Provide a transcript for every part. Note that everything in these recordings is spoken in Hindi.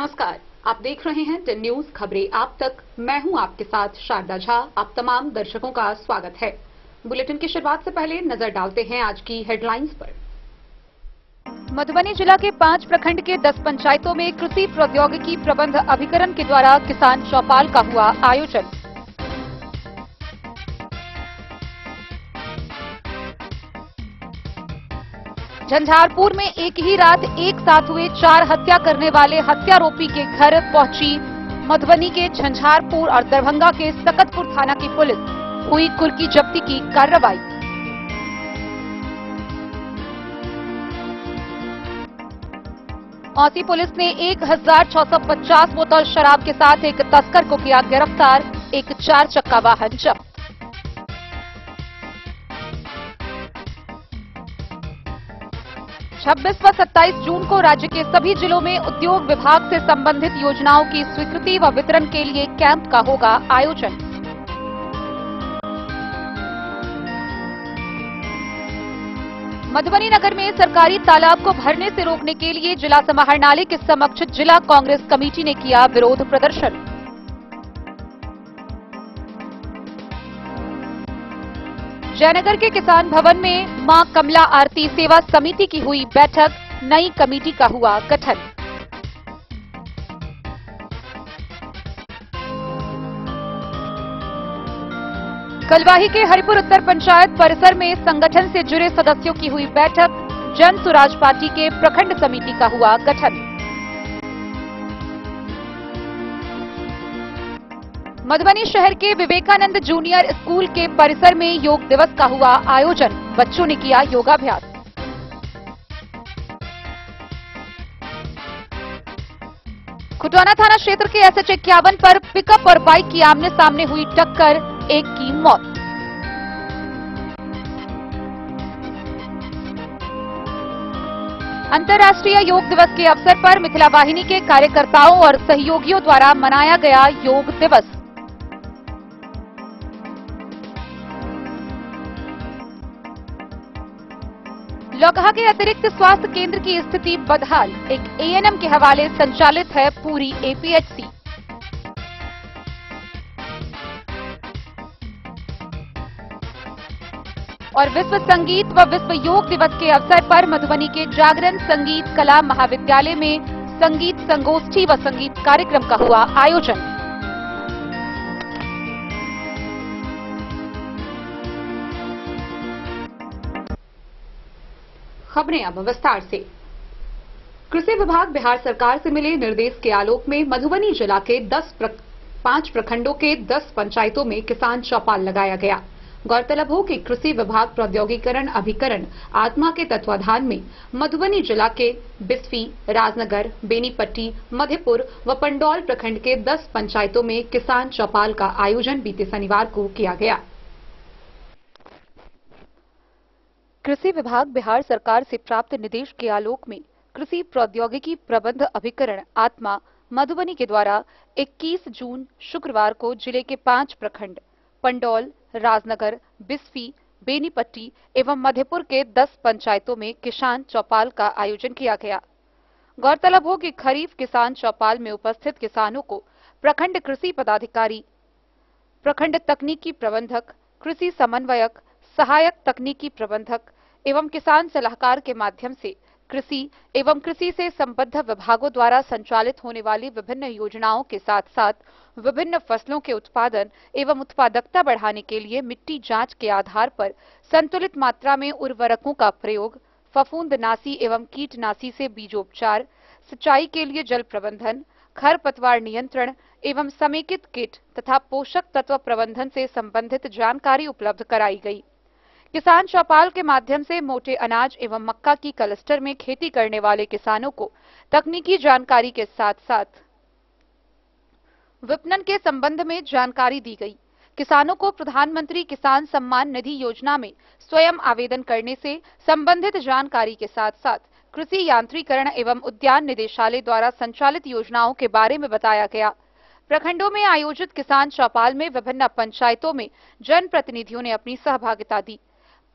नमस्कार, आप देख रहे हैं 10 न्यूज खबरें आप तक। मैं हूं आपके साथ शारदा झा। आप तमाम दर्शकों का स्वागत है। बुलेटिन की शुरुआत से पहले नजर डालते हैं आज की हेडलाइंस पर। मधुबनी जिला के 5 प्रखंड के 10 पंचायतों में कृषि प्रौद्योगिकी प्रबंध अभिकरण के द्वारा किसान चौपाल का हुआ आयोजन। झंझारपुर में एक ही रात एक साथ हुए 4 हत्या करने वाले हत्यारोपी के घर पहुंची मधुबनी के झंझारपुर और दरभंगा के सकतपुर थाना की पुलिस। हुई कुर्की जब्ती की कार्रवाई। औसी पुलिस ने 1650 बोतल शराब के साथ एक तस्कर को किया गिरफ्तार। एक 4 चक्का वाहन जब्त। छब्बीस व 27 जून को राज्य के सभी जिलों में उद्योग विभाग से संबंधित योजनाओं की स्वीकृति व वितरण के लिए कैंप का होगा आयोजन। मधुबनी नगर में सरकारी तालाब को भरने से रोकने के लिए जिला समाहरणालय के समक्ष जिला कांग्रेस कमेटी ने किया विरोध प्रदर्शन। जयनगर के किसान भवन में मां कमला आरती सेवा समिति की हुई बैठक। नई कमेटी का हुआ गठन। कलवाही के हरिपुर उत्तर पंचायत परिसर में संगठन से जुड़े सदस्यों की हुई बैठक। जन सुराज पार्टी के प्रखंड समिति का हुआ गठन। मधुबनी शहर के विवेकानंद जूनियर स्कूल के परिसर में योग दिवस का हुआ आयोजन। बच्चों ने किया योगाभ्यास। खुटवाना थाना क्षेत्र के SH 51 पर पिकअप और बाइक की आमने सामने हुई टक्कर। एक की मौत। अंतर्राष्ट्रीय योग दिवस के अवसर पर मिथिला वाहिनी के कार्यकर्ताओं और सहयोगियों द्वारा मनाया गया योग दिवस। लौकहा के अतिरिक्त स्वास्थ्य केंद्र की स्थिति बदहाल। एक ANM के हवाले संचालित है पूरी APHC। और विश्व संगीत व विश्व योग दिवस के अवसर पर मधुबनी के जागरण संगीत कला महाविद्यालय में संगीत संगोष्ठी व संगीत कार्यक्रम का हुआ आयोजन। खबरें अब विस्तार से। कृषि विभाग बिहार सरकार से मिले निर्देश के आलोक में मधुबनी जिला के 5 प्रखंडों के 10 पंचायतों में किसान चौपाल लगाया गया। गौरतलब हो कि कृषि विभाग प्रौद्योगिकरण अभिकरण आत्मा के तत्वाधान में मधुबनी जिला के बिस्फी, राजनगर, बेनीपट्टी, मधेपुर व पंडौल प्रखंड के 10 पंचायतों में किसान चौपाल का आयोजन बीते शनिवार को किया गया। कृषि विभाग बिहार सरकार से प्राप्त निर्देश के आलोक में कृषि प्रौद्योगिकी प्रबंध अभिकरण आत्मा मधुबनी के द्वारा 21 जून शुक्रवार को जिले के 5 प्रखंड पंडौल, राजनगर, बिस्फी, बेनीपट्टी एवं मधेपुर के 10 पंचायतों में किसान चौपाल का आयोजन किया गया। गौरतलब हो कि खरीफ किसान चौपाल में उपस्थित किसानों को प्रखंड कृषि पदाधिकारी, प्रखंड तकनीकी प्रबंधक, कृषि समन्वयक, सहायक तकनीकी प्रबंधक एवं किसान सलाहकार के माध्यम से कृषि एवं कृषि से संबद्ध विभागों द्वारा संचालित होने वाली विभिन्न योजनाओं के साथ साथ विभिन्न फसलों के उत्पादन एवं उत्पादकता बढ़ाने के लिए मिट्टी जांच के आधार पर संतुलित मात्रा में उर्वरकों का प्रयोग, फफूंदनाशी एवं कीटनाशी से बीजोपचार, सिंचाई के लिए जल प्रबंधन, खरपतवार नियंत्रण एवं समेकित किट तथा पोषक तत्व प्रबंधन से संबंधित जानकारी उपलब्ध कराई गई। किसान चौपाल के माध्यम से मोटे अनाज एवं मक्का की क्लस्टर में खेती करने वाले किसानों को तकनीकी जानकारी के साथ साथ विपणन के संबंध में जानकारी दी गई। किसानों को प्रधानमंत्री किसान सम्मान निधि योजना में स्वयं आवेदन करने से संबंधित जानकारी के साथ साथ कृषि यांत्रिकरण एवं उद्यान निदेशालय द्वारा संचालित योजनाओं के बारे में बताया गया। प्रखंडों में आयोजित किसान चौपाल में विभिन्न पंचायतों में जनप्रतिनिधियों ने अपनी सहभागिता दी।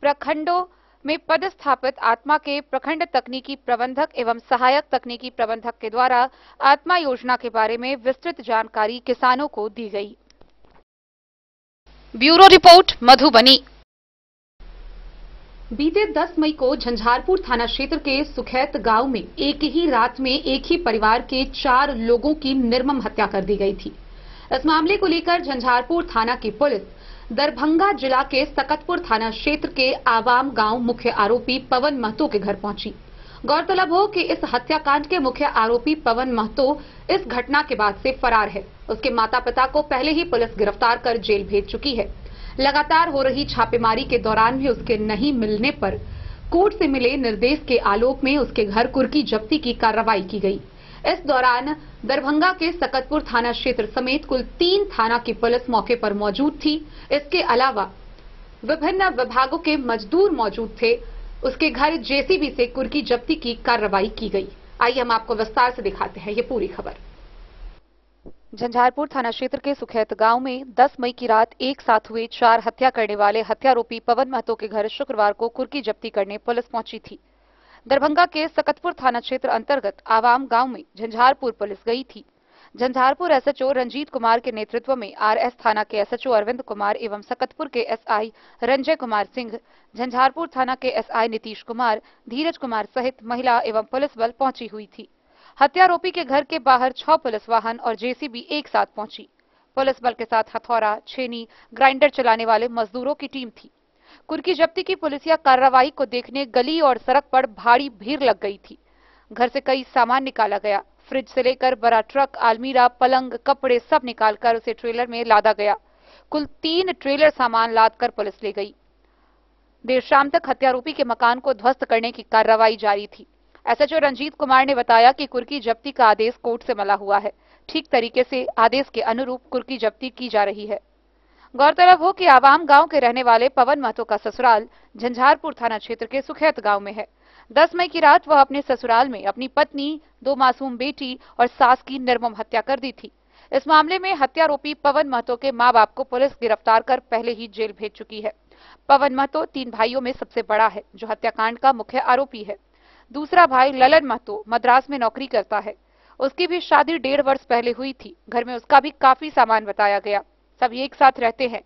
प्रखंडों में पदस्थापित आत्मा के प्रखंड तकनीकी प्रबंधक एवं सहायक तकनीकी प्रबंधक के द्वारा आत्मा योजना के बारे में विस्तृत जानकारी किसानों को दी गई। Bureau report, Madhubani. बीते 10 मई को झंझारपुर थाना क्षेत्र के सुखैत गांव में एक ही रात में एक ही परिवार के 4 लोगों की निर्मम हत्या कर दी गई थी। इस मामले को लेकर झंझारपुर थाना की पुलिस दरभंगा जिला के सकतपुर थाना क्षेत्र के आवाम गांव मुख्य आरोपी पवन महतो के घर पहुंची। गौरतलब हो कि इस हत्याकांड के मुख्य आरोपी पवन महतो इस घटना के बाद से फरार है। उसके माता पिता को पहले ही पुलिस गिरफ्तार कर जेल भेज चुकी है। लगातार हो रही छापेमारी के दौरान भी उसके नहीं मिलने पर कोर्ट से मिले निर्देश के आलोक में उसके घर कुर्की जब्ती की कार्रवाई की गई। इस दौरान दरभंगा के सकतपुर थाना क्षेत्र समेत कुल 3 थाना की पुलिस मौके पर मौजूद थी। इसके अलावा विभिन्न विभागों के मजदूर मौजूद थे। उसके घर जेसीबी से कुर्की जब्ती की कार्रवाई की गई। आइए हम आपको विस्तार से दिखाते हैं ये पूरी खबर। झंझारपुर थाना क्षेत्र के सुखैत गांव में 10 मई की रात एक साथ हुए 4 हत्या करने वाले हत्यारोपी पवन महतो के घर शुक्रवार को कुर्की जब्ती करने पुलिस पहुंची थी। दरभंगा के सकतपुर थाना क्षेत्र अंतर्गत आवाम गांव में झंझारपुर पुलिस गई थी। झंझारपुर एसएचओ रंजीत कुमार के नेतृत्व में आरएस थाना के एसएचओ अरविंद कुमार एवं सकतपुर के एसआई रंजय कुमार सिंह, झंझारपुर थाना के एसआई नीतीश कुमार, धीरज कुमार सहित महिला एवं पुलिस बल पहुंची हुई थी। हत्यारोपी के घर के बाहर 6 पुलिस वाहन और जेसीबी एक साथ पहुंची। पुलिस बल के साथ हथौड़ा, छेनी, ग्राइंडर चलाने वाले मजदूरों की टीम थी। कुर्की जब्ती की पुलिसिया कार्रवाई को देखने गली और सड़क पर भारी भीड़ लग गई थी। घर से कई सामान निकाला गया। फ्रिज से लेकर बड़ा ट्रक, अलमीरा, पलंग, कपड़े सब निकालकर उसे ट्रेलर में लादा गया। कुल 3 ट्रेलर सामान लादकर पुलिस ले गई। देर शाम तक हत्यारोपी के मकान को ध्वस्त करने की कार्रवाई जारी थी। एसएचओ रंजीत कुमार ने बताया कि कुर्की जब्ती का आदेश कोर्ट से मिला हुआ है। ठीक तरीके से आदेश के अनुरूप कुर्की जब्ती की जा रही है। गौरतलब हो कि आवाम गांव के रहने वाले पवन महतो का ससुराल झंझारपुर थाना क्षेत्र के सुखैत गांव में है। 10 मई की रात वह अपने ससुराल में अपनी पत्नी, 2 मासूम बेटी और सास की निर्मम हत्या कर दी थी। इस मामले में हत्यारोपी पवन महतो के मां बाप को पुलिस गिरफ्तार कर पहले ही जेल भेज चुकी है। पवन महतो 3 भाइयों में सबसे बड़ा है, जो हत्याकांड का मुख्य आरोपी है। दूसरा भाई ललन महतो मद्रास में नौकरी करता है। उसकी भी शादी 1.5 वर्ष पहले हुई थी। घर में उसका भी काफी सामान बताया गया। सभी एक साथ रहते हैं।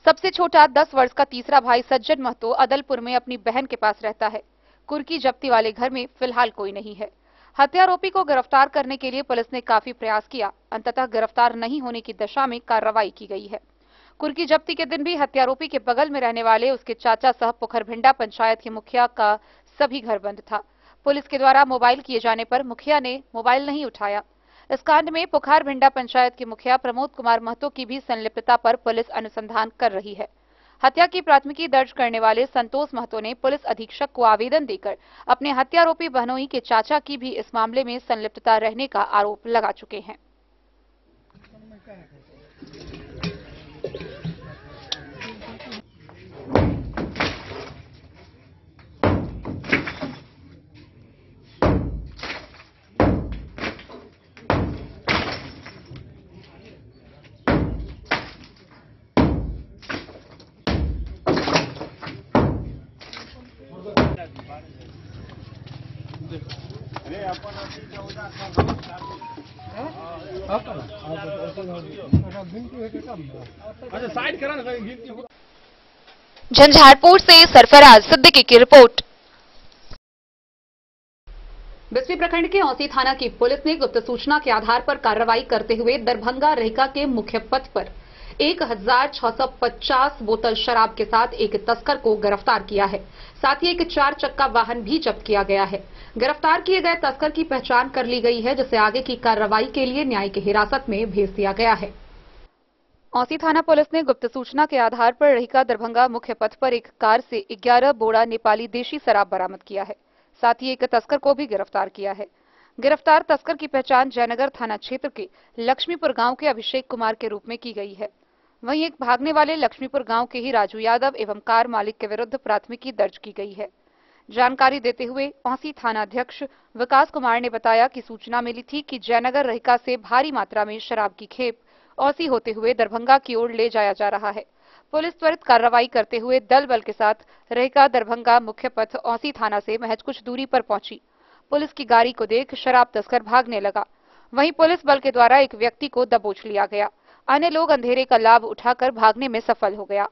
सबसे छोटा 10 वर्ष का तीसरा भाई सज्जन महतो अदलपुर में अपनी बहन के पास रहता है। कुर्की जब्ती वाले घर में फिलहाल कोई नहीं है। हत्यारोपी को गिरफ्तार करने के लिए पुलिस ने काफी प्रयास किया। अंततः गिरफ्तार नहीं होने की दशा में कार्रवाई की गई है। कुर्की जब्ती के दिन भी हत्यारोपी के बगल में रहने वाले उसके चाचा सह पुखरभिंडा पंचायत के मुखिया का सभी घर बंद था। पुलिस के द्वारा मोबाइल किए जाने पर मुखिया ने मोबाइल नहीं उठाया। इस कांड में पुखारभिंडा पंचायत के मुखिया प्रमोद कुमार महतो की भी संलिप्तता पर पुलिस अनुसंधान कर रही है। हत्या की प्राथमिकी दर्ज करने वाले संतोष महतो ने पुलिस अधीक्षक को आवेदन देकर अपने हत्यारोपी बहनोई के चाचा की भी इस मामले में संलिप्तता रहने का आरोप लगा चुके हैं। झंझारपुर से सरफराज सिद्दीकी की रिपोर्ट। बिस्फी प्रखंड के औसी थाना की पुलिस ने गुप्त सूचना के आधार पर कार्रवाई करते हुए दरभंगा रेहका के मुख्य पथ पर 1650 बोतल शराब के साथ एक तस्कर को गिरफ्तार किया है। साथ ही एक 4 चक्का वाहन भी जब्त किया गया है। गिरफ्तार किए गए तस्कर की पहचान कर ली गई है, जिसे आगे की कार्रवाई के लिए न्यायिक हिरासत में भेज दिया गया है। औसी थाना पुलिस ने गुप्त सूचना के आधार पर रेहका दरभंगा मुख्य पथ पर एक कार से 11 बोरा नेपाली देशी शराब बरामद किया है। साथ ही एक तस्कर को भी गिरफ्तार किया है। गिरफ्तार तस्कर की पहचान जयनगर थाना क्षेत्र के लक्ष्मीपुर गांव के अभिषेक कुमार के रूप में की गई है। वहीं एक भागने वाले लक्ष्मीपुर गांव के ही राजू यादव एवं कार मालिक के विरुद्ध प्राथमिकी दर्ज की गई है। जानकारी देते हुए औसी थानाध्यक्ष विकास कुमार ने बताया कि सूचना मिली थी कि जयनगर रेहका से भारी मात्रा में शराब की खेप औसी होते हुए दरभंगा की ओर ले जाया जा रहा है। पुलिस त्वरित कार्रवाई करते हुए दल बल के साथ रेहका दरभंगा मुख्य पथ औसी थाना से महज कुछ दूरी पर पहुंची। पुलिस की गाड़ी को देख शराब तस्कर भागने लगा। वहीं पुलिस बल के द्वारा एक व्यक्ति को दबोच लिया गया। अन्य लोग अंधेरे का लाभ उठाकर भागने में सफल हो गया।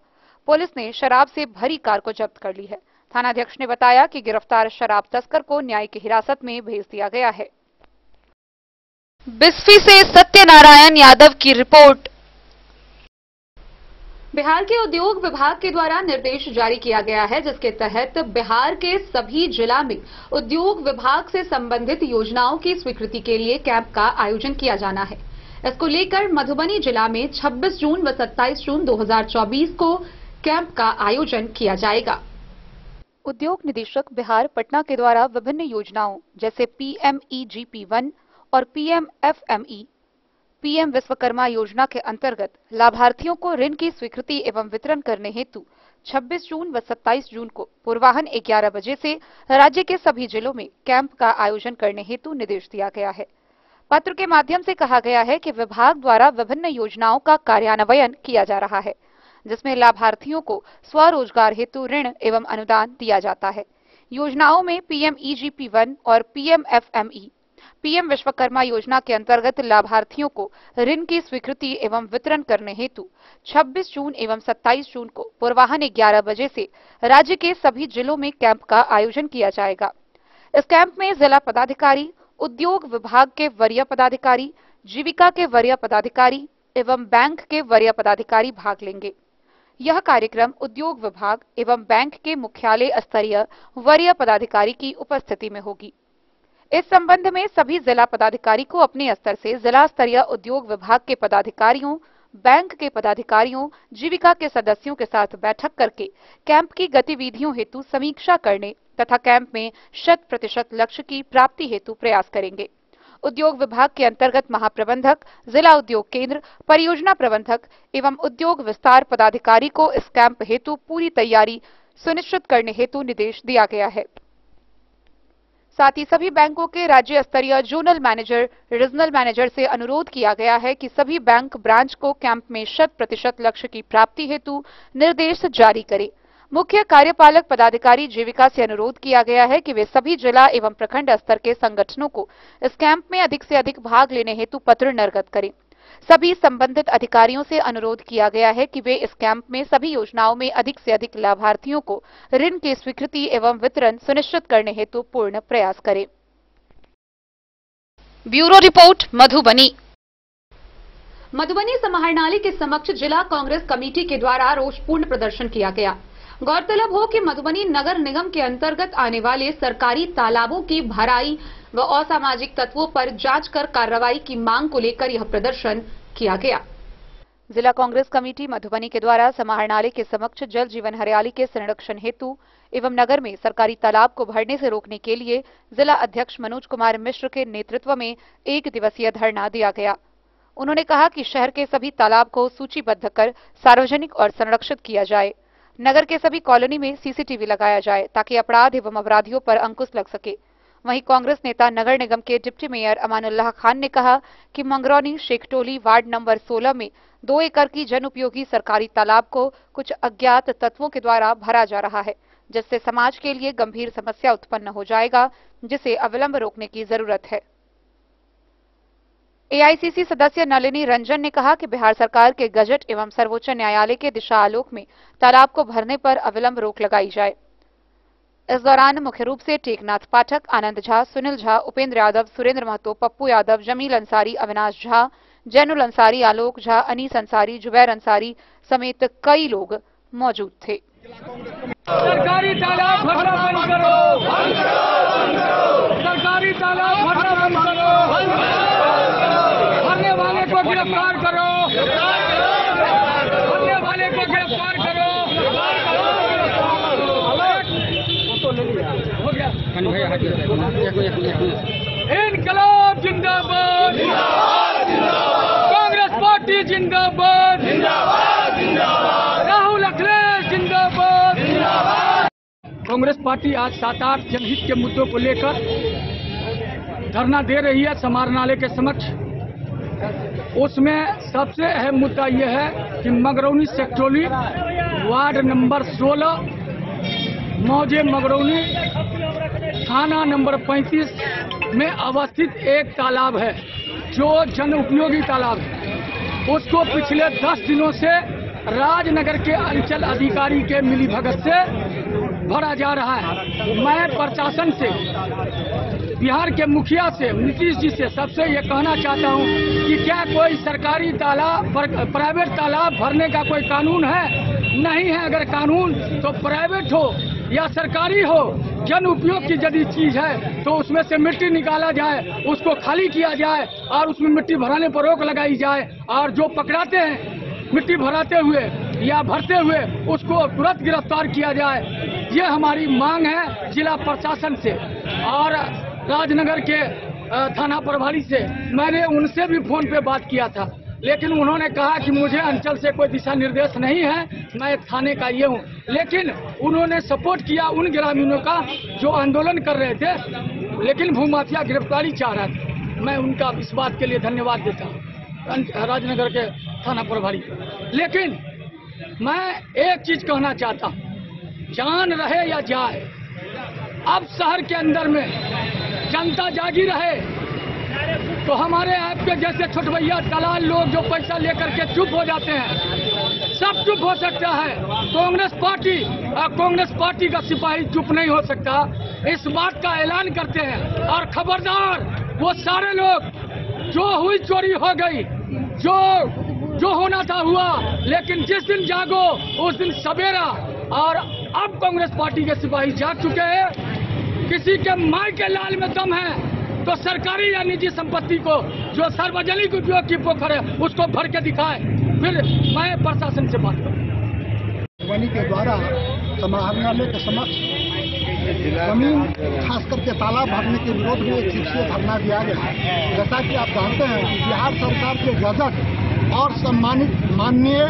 पुलिस ने शराब से भरी कार को जब्त कर ली है। थानाध्यक्ष ने बताया कि गिरफ्तार शराब तस्कर को न्यायिक हिरासत में भेज दिया गया है। बिस्फी से सत्यनारायण यादव की रिपोर्ट। बिहार के उद्योग विभाग के द्वारा निर्देश जारी किया गया है, जिसके तहत बिहार के सभी जिला में उद्योग विभाग से संबंधित योजनाओं की स्वीकृति के लिए कैंप का आयोजन किया जाना है। इसको लेकर मधुबनी जिला में 26 जून व 27 जून 2024 को कैंप का आयोजन किया जाएगा। उद्योग निदेशक बिहार पटना के द्वारा विभिन्न योजनाओं जैसे PMEGP1 और PMFME, PM विश्वकर्मा योजना के अंतर्गत लाभार्थियों को ऋण की स्वीकृति एवं वितरण करने हेतु 26 जून व 27 जून को पूर्वाह्न 11 बजे से राज्य के सभी जिलों में कैंप का आयोजन करने हेतु निर्देश दिया गया है। पत्र के माध्यम से कहा गया है कि विभाग द्वारा विभिन्न योजनाओं का कार्यान्वयन किया जा रहा है, जिसमें लाभार्थियों को स्वरोजगार हेतु ऋण एवं अनुदान दिया जाता है। योजनाओं में PMEGP1 और PMFME, PM विश्वकर्मा योजना के अंतर्गत लाभार्थियों को ऋण की स्वीकृति एवं वितरण करने हेतु 26 जून एवं 27 जून को पूर्वाह्न 11 बजे से राज्य के सभी जिलों में कैंप का आयोजन किया जाएगा। इस कैंप में जिला पदाधिकारी, उद्योग विभाग के वरीय पदाधिकारी, जीविका के वरीय पदाधिकारी एवं बैंक के वरीय पदाधिकारी भाग लेंगे। यह कार्यक्रम उद्योग विभाग एवं बैंक के मुख्यालय स्तरीय वरीय पदाधिकारी की उपस्थिति में होगी। इस संबंध में सभी जिला पदाधिकारी को अपने स्तर से जिला स्तरीय उद्योग विभाग के पदाधिकारियों, बैंक के पदाधिकारियों, जीविका के सदस्यों के साथ बैठक करके कैंप की गतिविधियों हेतु समीक्षा करने तथा कैंप में 100% लक्ष्य की प्राप्ति हेतु प्रयास करेंगे। उद्योग विभाग के अंतर्गत महाप्रबंधक, जिला उद्योग केंद्र, परियोजना प्रबंधक एवं उद्योग विस्तार पदाधिकारी को इस कैंप हेतु पूरी तैयारी सुनिश्चित करने हेतु निर्देश दिया गया है। साथ ही सभी बैंकों के राज्य स्तरीय जोनल मैनेजर, रीजनल मैनेजर से अनुरोध किया गया है कि सभी बैंक ब्रांच को कैंप में 100% लक्ष्य की प्राप्ति हेतु निर्देश जारी करें। मुख्य कार्यपालक पदाधिकारी जीविका से अनुरोध किया गया है कि वे सभी जिला एवं प्रखंड स्तर के संगठनों को इस कैंप में अधिक से अधिक भाग लेने हेतु पत्र निर्गत करें। सभी संबंधित अधिकारियों से अनुरोध किया गया है कि वे इस कैंप में सभी योजनाओं में अधिक से अधिक लाभार्थियों को ऋण की स्वीकृति एवं वितरण सुनिश्चित करने हेतु पूर्ण प्रयास करें। Bureau report, Madhubani. मधुबनी समाहरणालय के समक्ष जिला कांग्रेस कमेटी के द्वारा रोषपूर्ण प्रदर्शन किया गया। गौरतलब हो कि मधुबनी नगर निगम के अंतर्गत आने वाले सरकारी तालाबों की भराई व असामाजिक तत्वों पर जांच कर कार्रवाई की मांग को लेकर यह प्रदर्शन किया गया। जिला कांग्रेस कमेटी मधुबनी के द्वारा समाहरणालय के समक्ष जल जीवन हरियाली के संरक्षण हेतु एवं नगर में सरकारी तालाब को भरने से रोकने के लिए जिला अध्यक्ष मनोज कुमार मिश्र के नेतृत्व में 1 दिवसीय धरना दिया गया। उन्होंने कहा कि शहर के सभी तालाब को सूचीबद्ध कर सार्वजनिक और संरक्षित किया जाए। नगर के सभी कॉलोनी में CCTV लगाया जाए ताकि अपराध एवं अपराधियों पर अंकुश लग सके। वहीं कांग्रेस नेता नगर निगम के डिप्टी मेयर अमानुल्लाह खान ने कहा कि मंगरौनी शेखटोली वार्ड नंबर 16 में 2 एकड़ की जन उपयोगी सरकारी तालाब को कुछ अज्ञात तत्वों के द्वारा भरा जा रहा है, जिससे समाज के लिए गंभीर समस्या उत्पन्न हो जाएगा, जिसे अविलंब रोकने की जरूरत है। AICC सदस्य नलिनी रंजन ने कहा कि बिहार सरकार के गजट एवं सर्वोच्च न्यायालय के दिशा आलोक में तालाब को भरने पर अविलंब रोक लगाई जाए। इस दौरान मुख्य रूप से टेकनाथ पाठक, आनंद झा, सुनील झा, उपेंद्र यादव, सुरेंद्र महतो, पप्पू यादव, जमील अंसारी, अविनाश झा, जैनुल अंसारी, आलोक झा, अनीस अंसारी, जुबैर अंसारी समेत कई लोग मौजूद थे। सरकारी तालाब भरना बंद करो, सरकारी तालाब भरना बंद करो, भरने वाले को गिरफ्तार करो, भरने वाले को गिरफ्तार करो। हो गया। इनकलाब जिंदाबाद, कांग्रेस पार्टी जिंदाबाद, राहुल अखिलेश जिंदाबाद। कांग्रेस पार्टी आज 7-8 जनहित के मुद्दों को लेकर धरना दे रही है समाहरणालय के समक्ष। उसमें सबसे अहम मुद्दा यह है कि मगरौनी सेक्टोली वार्ड नंबर 16 मौजे मगरौनी थाना नंबर 35 में अवस्थित एक तालाब है जो जन उपयोगी तालाब है। उसको पिछले 10 दिनों से राजनगर के अंचल अधिकारी के मिलीभगत से भरा जा रहा है। मैं प्रशासन से, बिहार के मुखिया से, नीतीश जी से सबसे ये कहना चाहता हूँ कि क्या कोई सरकारी तालाब, प्राइवेट तालाब भरने का कोई कानून है? नहीं है। अगर कानून तो प्राइवेट हो या सरकारी हो, जन उपयोग की यदि चीज है तो उसमें से मिट्टी निकाला जाए, उसको खाली किया जाए और उसमें मिट्टी भराने पर रोक लगाई जाए, और जो पकड़ाते हैं मिट्टी भराते हुए या भरते हुए उसको तुरंत गिरफ्तार किया जाए। ये हमारी मांग है जिला प्रशासन से। और राजनगर के थाना प्रभारी से मैंने उनसे भी फोन पे बात किया था, लेकिन उन्होंने कहा कि मुझे अंचल से कोई दिशा निर्देश नहीं है, मैं थाने का ये हूँ। लेकिन उन्होंने सपोर्ट किया उन ग्रामीणों का जो आंदोलन कर रहे थे, लेकिन भूमाफिया गिरफ्तारी चाह रहा था। मैं उनका इस बात के लिए धन्यवाद देता हूँ, राजनगर के थाना प्रभारी। लेकिन मैं एक चीज कहना चाहता हूँ, जान रहे या जाए, अब शहर के अंदर में जनता जागी रहे तो हमारे आपके जैसे छोटभैया दलाल लोग जो पैसा लेकर के चुप हो जाते हैं, सब चुप हो सकता है। कांग्रेस पार्टी का सिपाही चुप नहीं हो सकता। इस बात का ऐलान करते हैं। और खबरदार, वो सारे लोग, जो हुई चोरी हो गई, जो होना था हुआ, लेकिन जिस दिन जागो उस दिन सवेरा। और अब कांग्रेस पार्टी के सिपाही जाग चुके हैं। किसी के माई के लाल में दम है तो सरकारी या निजी संपत्ति को, जो सार्वजनिक उपयोग की पोखर है, उसको भर के दिखाए। फिर मैं प्रशासन से बात करूँ। मधुबनी के द्वारा समाहरणालय के समक्ष जमीन, खास करके तालाब भरने के विरोध में एक शीर्षीय धरना दिया गया। जैसा कि आप जानते हैं कि बिहार सरकार के गजट और सम्मानित माननीय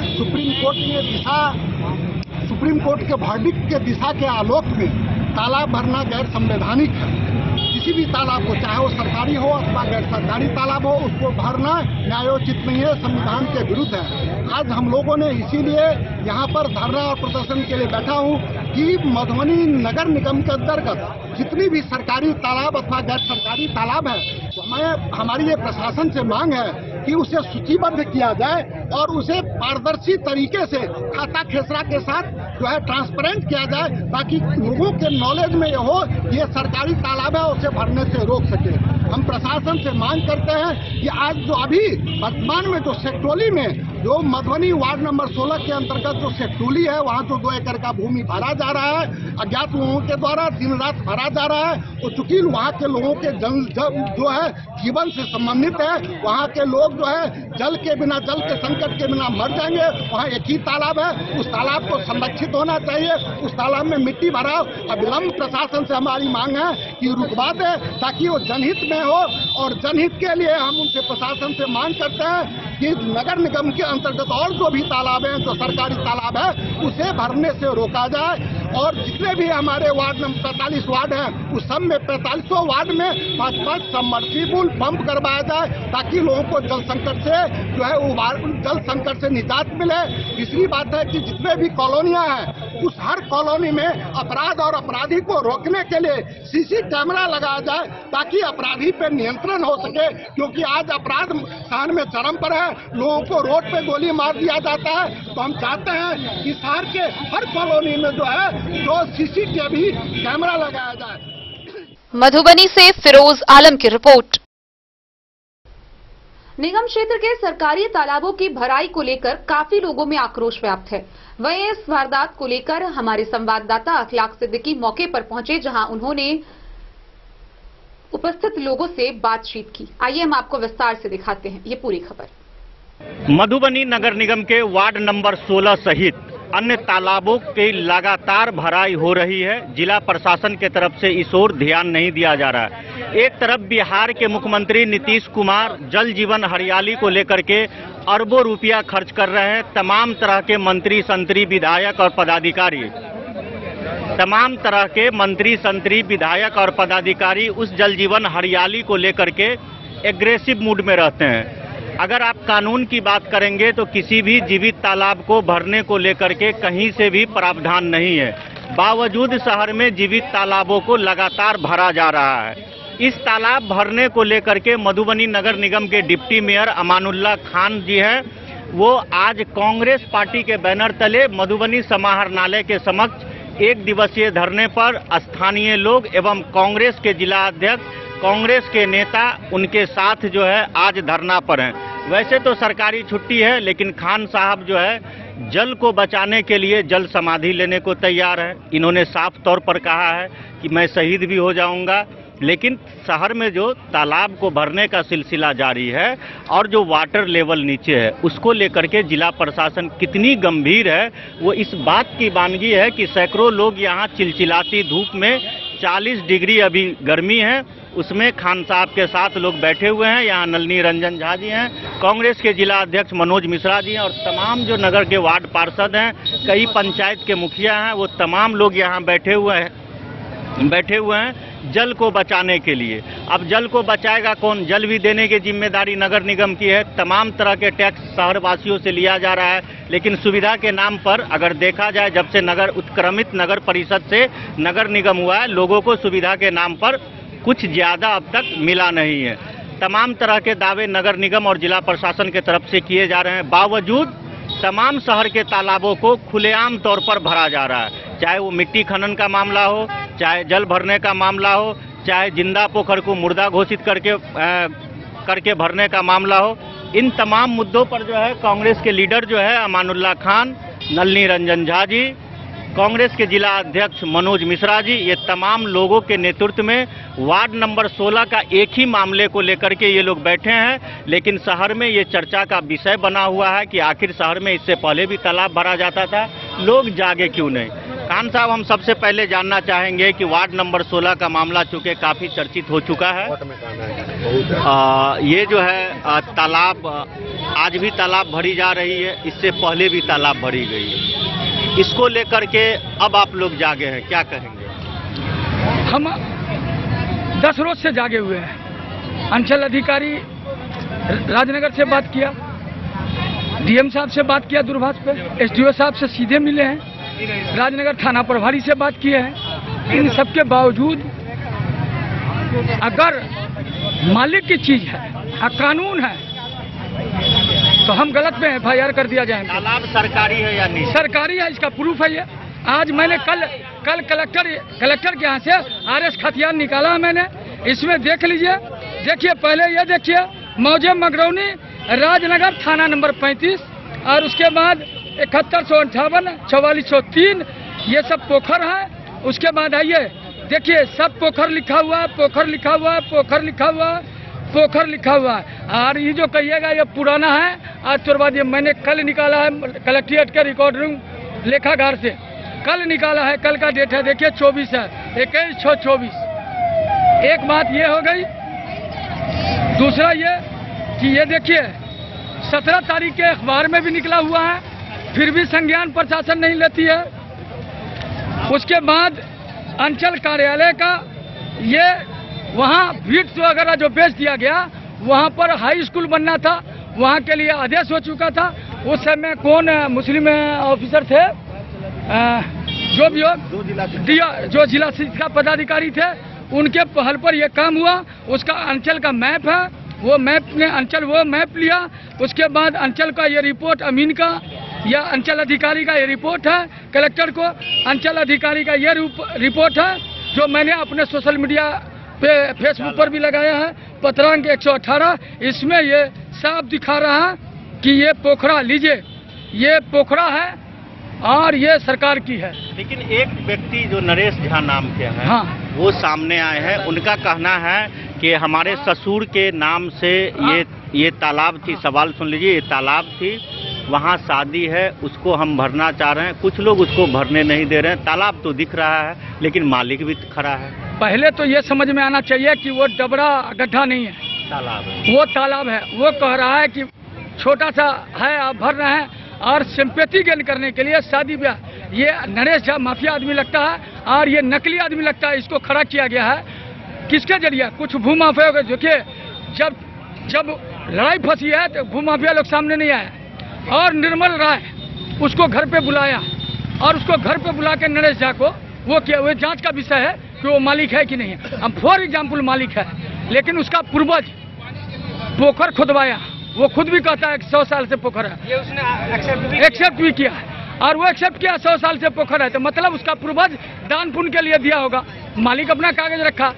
सुप्रीम कोर्ट के वर्डिक्ट के दिशा के आलोक में तालाब भरना गैर संवैधानिक है। किसी भी तालाब को, चाहे वो सरकारी हो अथवा गैर सरकारी तालाब हो, उसको भरना न्यायोचित नहीं है, संविधान के विरुद्ध है। आज हम लोगों ने इसीलिए यहाँ पर धरना और प्रदर्शन के लिए बैठा हूँ कि मधुबनी नगर निगम के अंतर्गत जितनी भी सरकारी तालाब अथवा गैर सरकारी तालाब है, हमारी ये प्रशासन से मांग है कि उसे सूचीबद्ध किया जाए और उसे पारदर्शी तरीके से खाता खेसरा के साथ जो है ट्रांसपेरेंट किया जाए, ताकि लोगों के नॉलेज में ये हो ये सरकारी तालाब है, उसे भरने से रोक सके। हम प्रशासन से मांग करते हैं कि आज जो अभी वर्तमान में जो सेक्टोली में, जो मधुबनी वार्ड नंबर 16 के अंतर्गत जो सेक्टोली है, वहाँ जो 2 एकड़ का भूमि भरा जा रहा है, अज्ञात लोगों के द्वारा दिन रात भरा जा रहा है। तो चूंकि वहाँ के लोगों के जो है जीवन से संबंधित है, वहाँ के लोग जो है जल के संकट के बिना मर जाएंगे। वहाँ एक ही तालाब है, उस तालाब को संरक्षित होना चाहिए। उस तालाब में मिट्टी भराव अविलंब प्रशासन से हमारी मांग है कि रुकवा दे, ताकि वो जनहित में हो। और जनहित के लिए हम उनसे प्रशासन से मांग करते हैं कि नगर निगम के अंतर्गत और जो भी तालाब हैं, जो सरकारी तालाब है, उसे भरने से रोका जाए। और जितने भी हमारे वार्ड नंबर 45 वार्ड हैं, उस सब में 45 वार्ड में 5-5 सबमर्सिबल पंप करवाया जाए, ताकि लोगों को जल संकट से जो है जल संकट से निजात मिले। तीसरी बात है कि जितने भी कॉलोनियां हैं, उस हर कॉलोनी में अपराध और अपराधी को रोकने के लिए सीसी कैमरा लगाया जाए, ताकि अपराधी पे नियंत्रण हो सके। क्योंकि आज अपराध शहर में चरम पर है, लोगों को रोड पे गोली मार दिया जाता है। तो हम चाहते हैं कि शहर के हर कॉलोनी में जो है जो सीसीटीवी कैमरा लगाया जाए। मधुबनी से फिरोज आलम की रिपोर्ट। निगम क्षेत्र के सरकारी तालाबों की भराई को लेकर काफी लोगों में आक्रोश व्याप्त है। वहीं इस वारदात को लेकर हमारे संवाददाता अखलाक सिद्दीकी मौके पर पहुंचे, जहां उन्होंने उपस्थित लोगों से बातचीत की। आइए हम आपको विस्तार से दिखाते हैं ये पूरी खबर। मधुबनी नगर निगम के वार्ड नंबर 16 सहित अन्य तालाबों की लगातार भराई हो रही है। जिला प्रशासन के तरफ से इस ओर ध्यान नहीं दिया जा रहा है। एक तरफ बिहार के मुख्यमंत्री नीतीश कुमार जल जीवन हरियाली को लेकर के अरबों रुपया खर्च कर रहे हैं। तमाम तरह के मंत्री संतरी विधायक और पदाधिकारी उस जल जीवन हरियाली को लेकर के एग्रेसिव मूड में रहते हैं। अगर आप कानून की बात करेंगे तो किसी भी जीवित तालाब को भरने को लेकर के कहीं से भी प्रावधान नहीं है। बावजूद शहर में जीवित तालाबों को लगातार भरा जा रहा है। इस तालाब भरने को लेकर के मधुबनी नगर निगम के डिप्टी मेयर अमानुल्लाह खान जी हैं, वो आज कांग्रेस पार्टी के बैनर तले मधुबनी समाहरणालय के समक्ष 1 दिवसीय धरने पर स्थानीय लोग एवं कांग्रेस के जिला अध्यक्ष, कांग्रेस के नेता उनके साथ जो है आज धरना पर हैं। वैसे तो सरकारी छुट्टी है, लेकिन खान साहब जो है जल को बचाने के लिए जल समाधि लेने को तैयार है। इन्होंने साफ तौर पर कहा है कि मैं शहीद भी हो जाऊंगा, लेकिन शहर में जो तालाब को भरने का सिलसिला जारी है और जो वाटर लेवल नीचे है उसको लेकर के जिला प्रशासन कितनी गंभीर है, वो इस बात की वानगी है कि सैकड़ों लोग यहाँ चिलचिलाती धूप में 40 डिग्री अभी गर्मी है, उसमें खान साहब के साथ लोग बैठे हुए हैं। यहाँ नलिनी रंजन झा जी हैं, कांग्रेस के जिला अध्यक्ष मनोज मिश्रा जी हैं और तमाम जो नगर के वार्ड पार्षद हैं, कई पंचायत के मुखिया हैं, वो तमाम लोग यहाँ बैठे हुए हैं जल को बचाने के लिए। अब जल को बचाएगा कौन? जल भी देने की जिम्मेदारी नगर निगम की है। तमाम तरह के टैक्स शहर वासियों से लिया जा रहा है, लेकिन सुविधा के नाम पर अगर देखा जाए, जब से उत्क्रमित नगर परिषद से नगर निगम हुआ है, लोगों को सुविधा के नाम पर कुछ ज्यादा अब तक मिला नहीं है। तमाम तरह के दावे नगर निगम और जिला प्रशासन के तरफ से किए जा रहे हैं, बावजूद तमाम शहर के तालाबों को खुलेआम तौर पर भरा जा रहा है। चाहे वो मिट्टी खनन का मामला हो, चाहे जल भरने का मामला हो, चाहे जिंदा पोखर को मुर्दा घोषित करके भरने का मामला हो। इन तमाम मुद्दों पर जो है कांग्रेस के लीडर जो है अमानुल्लाह खान, नलिनी रंजन झा जी, कांग्रेस के जिला अध्यक्ष मनोज मिश्रा जी, ये तमाम लोगों के नेतृत्व में वार्ड नंबर 16 का एक ही मामले को लेकर के ये लोग बैठे हैं। लेकिन शहर में ये चर्चा का विषय बना हुआ है कि आखिर शहर में इससे पहले भी तालाब भरा जाता था, लोग जागे क्यों नहीं? खान साहब, हम सबसे पहले जानना चाहेंगे कि वार्ड नंबर 16 का मामला चूंकि काफी चर्चित हो चुका है, ये जो है तालाब, आज भी तालाब भरी जा रही है, इससे पहले भी तालाब भरी गई है, इसको लेकर के अब आप लोग जागे हैं, क्या कहेंगे? हम 10 रोज से जागे हुए हैं। अंचल अधिकारी राजनगर से बात किया, डीएम साहब से बात किया दूरभाष पे, एसडीओ साहब से सीधे मिले हैं, राजनगर थाना प्रभारी से बात किए हैं। इन सब के बावजूद अगर मालिक की चीज है, कानून है, तो हम गलत में FIR कर दिया जाए। तालाब सरकारी है या नहीं? सरकारी है, इसका प्रूफ है ये। आज मैंने कल कलेक्टर के यहाँ से RS खतियान निकाला है मैंने, इसमें देख लीजिए। देखिए, पहले ये देखिए, मौजे मगरौनी राजनगर थाना नंबर 35 और उसके बाद 7158 4403 ये सब पोखर है। उसके बाद आइए देखिए, सब पोखर लिखा हुआ है, पोखर लिखा हुआ है, पोखर लिखा हुआ है, पोखर लिखा हुआ है। और ये जो कहिएगा ये पुराना है, आज तुरबाद ये मैंने कल निकाला है कलेक्ट्रेट के रिकॉर्ड रूम लेखागार से, कल निकाला है, कल का डेट है, देखिए 24 है, 21/6/24। एक बात ये हो गई। दूसरा ये कि ये देखिए 17 तारीख के अखबार में भी निकला हुआ है, फिर भी संज्ञान प्रशासन नहीं लेती है। उसके बाद अंचल कार्यालय का ये वहाँ भीट वगैरह जो बेच दिया गया, वहाँ पर हाई स्कूल बनना था, वहाँ के लिए आदेश हो चुका था। उस समय कौन मुस्लिम ऑफिसर थे, जो भी हो, जो जिला शिक्षा पदाधिकारी थे, उनके पहल पर यह काम हुआ। उसका अंचल का मैप है, वो मैप ने अंचल वो मैप लिया। उसके बाद अंचल का ये रिपोर्ट अमीन का या अंचल अधिकारी का ये रिपोर्ट है, कलेक्टर को अंचल अधिकारी का ये रिपोर्ट है, जो मैंने अपने सोशल मीडिया पे फेसबुक पर भी लगाया है, पत्रांक 118। इसमें ये साफ दिखा रहा है कि ये पोखरा लीजिए, ये पोखरा है और ये सरकार की है। लेकिन एक व्यक्ति जो नरेश झा नाम के हैं, हाँ, वो सामने आए हैं। उनका कहना है कि हमारे ससुर के नाम से ये तालाब थी, सवाल सुन लीजिए, ये तालाब थी, वहाँ शादी है, उसको हम भरना चाह रहे हैं, कुछ लोग उसको भरने नहीं दे रहे हैं। तालाब तो दिख रहा है, लेकिन मालिक भी खड़ा है। पहले तो ये समझ में आना चाहिए कि वो डबरा गड्ढा नहीं है, तालाब है, वो तालाब है। वो कह रहा है कि छोटा सा है, आप भर रहे हैं, और सिंपैथी गेन करने के लिए शादी ब्याह। ये नरेश झा माफिया आदमी लगता है और ये नकली आदमी लगता है। इसको खड़ा किया गया है किसके जरिए? कुछ भू माफिया। देखिए, जब लड़ाई फंसी है तो भूमाफिया लोग सामने नहीं आए और निर्मल राय उसको घर पे बुलाया और उसको घर पे बुला के नरेश झा को वो क्या वो जांच का विषय है कि वो मालिक है कि नहीं है। अब फॉर एग्जाम्पल मालिक है, लेकिन उसका पूर्वज पोखर खुदवाया, वो खुद भी कहता है कि 100 साल से पोखर है, ये उसने एक्सेप्ट भी किया है और वो एक्सेप्ट किया 100 साल से पोखर है, तो मतलब उसका पूर्वज दान पुण्य के लिए दिया होगा। मालिक अपना कागज रखा।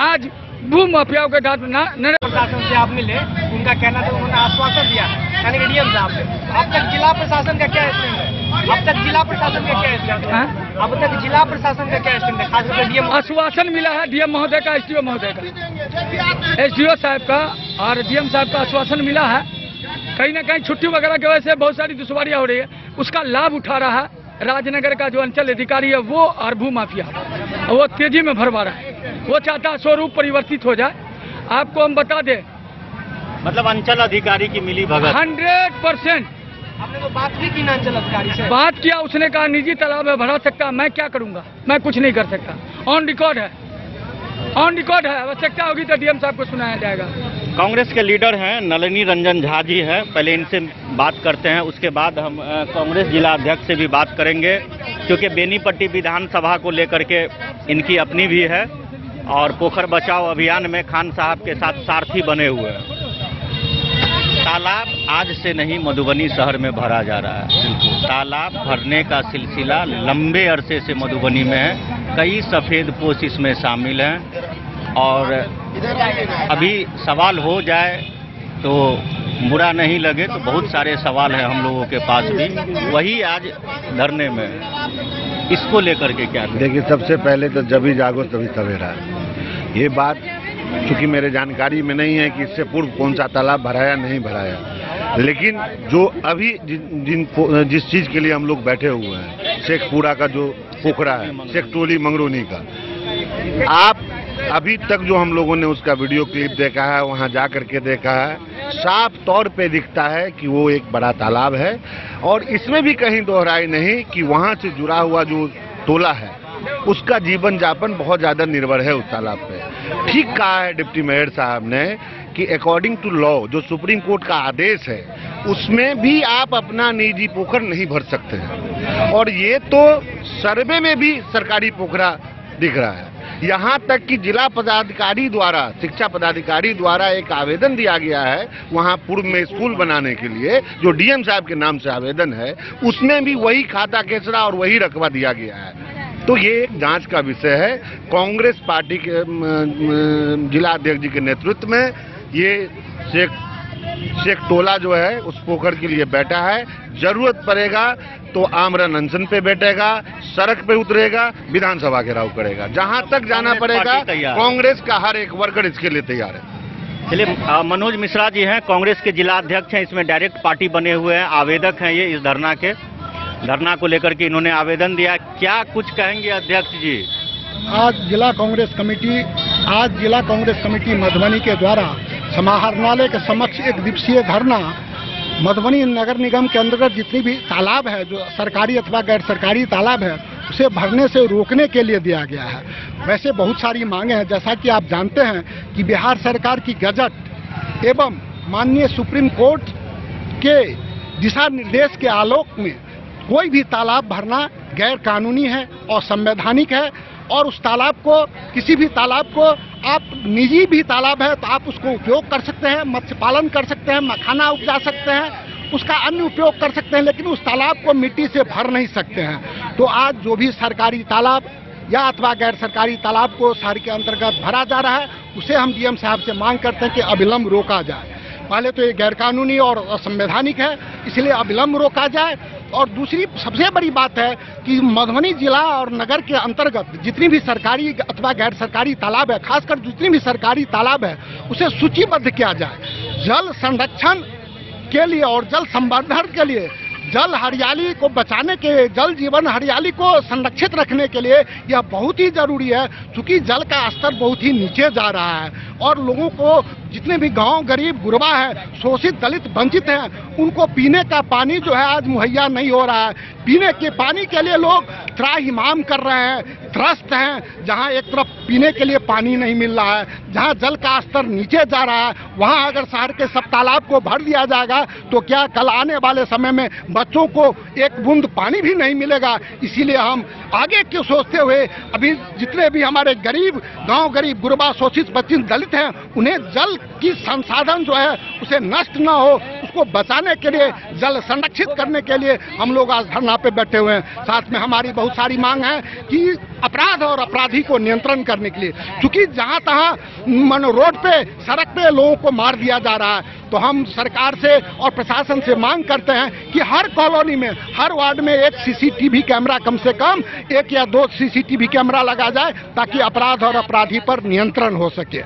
आज भू माफियाओं के दांत प्रशासन से आप मिले, उनका कहना था उन्होंने आश्वासन दिया यानी कि डीएम साहब से। अब तक जिला प्रशासन का क्या स्टैंड है? अब तक जिला प्रशासन का क्या स्टैंड है? अब तक जिला प्रशासन का क्या स्टैंड है? खासकर डीएम आश्वासन मिला है डीएम महोदय का, एसडीओ महोदय का, एसडीओ साहब का और डीएम साहब का आश्वासन मिला है। कहीं ना कहीं छुट्टी वगैरह की वजह से बहुत सारी दुश्वारियां हो रही है, उसका लाभ उठा रहा है राजनगर का जो अंचल अधिकारी है वो और भू माफिया वो तेजी में भरवा रहा है। वो चाहता है स्वरूप परिवर्तित हो जाए। आपको हम बता दें, मतलब अंचल अधिकारी की मिली भगत 100%। आपने तो बात भी की ना अंचल अधिकारी से? बात किया, उसने कहा निजी तालाब में भरा सकता, मैं क्या करूंगा, मैं कुछ नहीं कर सकता। ऑन रिकॉर्ड है, ऑन रिकॉर्ड है। आवश्यकता होगी तो डीएम साहब को सुनाया जाएगा। कांग्रेस के लीडर हैं नलिनी रंजन झा जी हैं, पहले इनसे बात करते हैं, उसके बाद हम कांग्रेस जिला अध्यक्ष से भी बात करेंगे, क्योंकि बेनीपट्टी विधानसभा को लेकर के इनकी अपनी भी है और पोखर बचाओ अभियान में खान साहब के साथ सारथी बने हुए हैं। तालाब आज से नहीं मधुबनी शहर में भरा जा रहा है। तालाब भरने का सिलसिला लंबे अरसे से मधुबनी में है, कई सफ़ेदपोश इसमें शामिल हैं और अभी सवाल हो जाए तो बुरा नहीं लगे तो बहुत सारे सवाल हैं हम लोगों के पास भी, वही आज धरने में। इसको लेकर के क्या देखिए, सबसे पहले तो जब भी जागो तभी सवेरा। ये बात चूंकि मेरे जानकारी में नहीं है कि इससे पूर्व कौन सा तालाब भराया नहीं भराया, लेकिन जो अभी जिस चीज के लिए हम लोग बैठे हुए हैं, शेखपुरा का जो पोखरा है, शेखटोली मंगरोनी का, आप अभी तक जो हम लोगों ने उसका वीडियो क्लिप देखा है, वहां जा करके देखा है, साफ तौर पे दिखता है कि वो एक बड़ा तालाब है और इसमें भी कहीं दोहराई नहीं कि वहां से जुड़ा हुआ जो टोला है उसका जीवन यापन बहुत ज्यादा निर्भर है उस तालाब पे। ठीक कहा है डिप्टी मेयर साहब ने कि अकॉर्डिंग टू लॉ, जो सुप्रीम कोर्ट का आदेश है, उसमें भी आप अपना निजी पोखर नहीं भर सकते हैं और ये तो सर्वे में भी सरकारी पोखरा दिख रहा है। यहाँ तक कि जिला पदाधिकारी द्वारा, शिक्षा पदाधिकारी द्वारा एक आवेदन दिया गया है वहाँ पूर्व में स्कूल बनाने के लिए, जो डीएम साहब के नाम से आवेदन है, उसमें भी वही खाता केसरा और वही रकबा दिया गया है। तो ये एक जांच का विषय है। कांग्रेस पार्टी के जिला अध्यक्ष जी के नेतृत्व में ये शेख टोला जो है उस पोखर के लिए बैठा है। जरूरत पड़ेगा तो आमरण अनशन पे बैठेगा, सड़क पे उतरेगा, विधानसभा घेराव करेगा, जहां तक जाना पड़ेगा। कांग्रेस का हर एक वर्कर इसके लिए तैयार है। चलिए, मनोज मिश्रा जी हैं, कांग्रेस के जिला अध्यक्ष हैं, इसमें डायरेक्ट पार्टी बने हुए हैं, आवेदक हैं ये इस धरना को लेकर के इन्होंने आवेदन दिया। क्या कुछ कहेंगे अध्यक्ष जी? आज जिला कांग्रेस कमेटी मधुबनी के द्वारा समाहरणालय के समक्ष एक दिवसीय धरना मधुबनी नगर निगम के अंतर्गत जितनी भी तालाब है, जो सरकारी अथवा गैर सरकारी तालाब है, उसे भरने से रोकने के लिए दिया गया है। वैसे बहुत सारी मांगे हैं, जैसा कि आप जानते हैं कि बिहार सरकार की गजट एवं माननीय सुप्रीम कोर्ट के दिशा निर्देश के आलोक में कोई भी तालाब भरना गैर कानूनी है और संवैधानिक है और उस तालाब को, किसी भी तालाब को, आप निजी भी तालाब है तो आप उसको उपयोग कर सकते हैं, मत्स्य पालन कर सकते हैं, मखाना उपजा सकते हैं, उसका अन्य उपयोग कर सकते हैं, लेकिन उस तालाब को मिट्टी से भर नहीं सकते हैं। तो आज जो भी सरकारी तालाब या अथवा गैर सरकारी तालाब को शहर के अंतर्गत भरा जा रहा है, उसे हम डीएम साहब से मांग करते हैं कि अविलंब रोका जाए। पहले तो ये गैरकानूनी और असंवैधानिक है, इसलिए अविलंब रोका जाए। और दूसरी सबसे बड़ी बात है कि मधुबनी जिला और नगर के अंतर्गत जितनी भी सरकारी अथवा गैर सरकारी तालाब है, खासकर जितनी भी सरकारी तालाब है, उसे सूचीबद्ध किया जाए। जल संरक्षण के लिए और जल संवर्धन के लिए, जल हरियाली को बचाने के, जल जीवन हरियाली को संरक्षित रखने के लिए यह बहुत ही जरूरी है, क्योंकि जल का स्तर बहुत ही नीचे जा रहा है और लोगों को, जितने भी गांव गरीब गुरबा है, शोषित दलित वंचित हैं, उनको पीने का पानी जो है आज मुहैया नहीं हो रहा है। पीने के पानी के लिए लोग त्राहिमाम कर रहे हैं, त्रस्त हैं। जहां एक तरफ पीने के लिए पानी नहीं मिल रहा है, जहां जल का स्तर नीचे जा रहा है, वहां अगर शहर के सब तालाब को भर दिया जाएगा तो क्या कल आने वाले समय में बच्चों को एक बूंद पानी भी नहीं मिलेगा। इसीलिए हम आगे क्यों सोचते हुए अभी जितने भी हमारे गरीब गांव, गरीब गुरबा, शोषित, वंचित, दलित हैं, उन्हें जल की संसाधन जो है उसे नष्ट न हो, उसको बचाने के लिए, जल संरक्षित करने के लिए हम लोग आज धरना पे बैठे हुए हैं। साथ में हमारी बहुत सारी मांग है कि अपराध और अपराधी को नियंत्रण करने के लिए, क्योंकि जहां तहां रोड पे, सड़क पे लोगों को मार दिया जा रहा है, तो हम सरकार से और प्रशासन से मांग करते हैं कि हर कॉलोनी में, हर वार्ड में एक सीसीटीवी कैमरा, कम से कम 1 या 2 सीसीटीवी कैमरा लगा जाए ताकि अपराध और अपराधी पर नियंत्रण हो सके।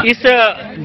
इस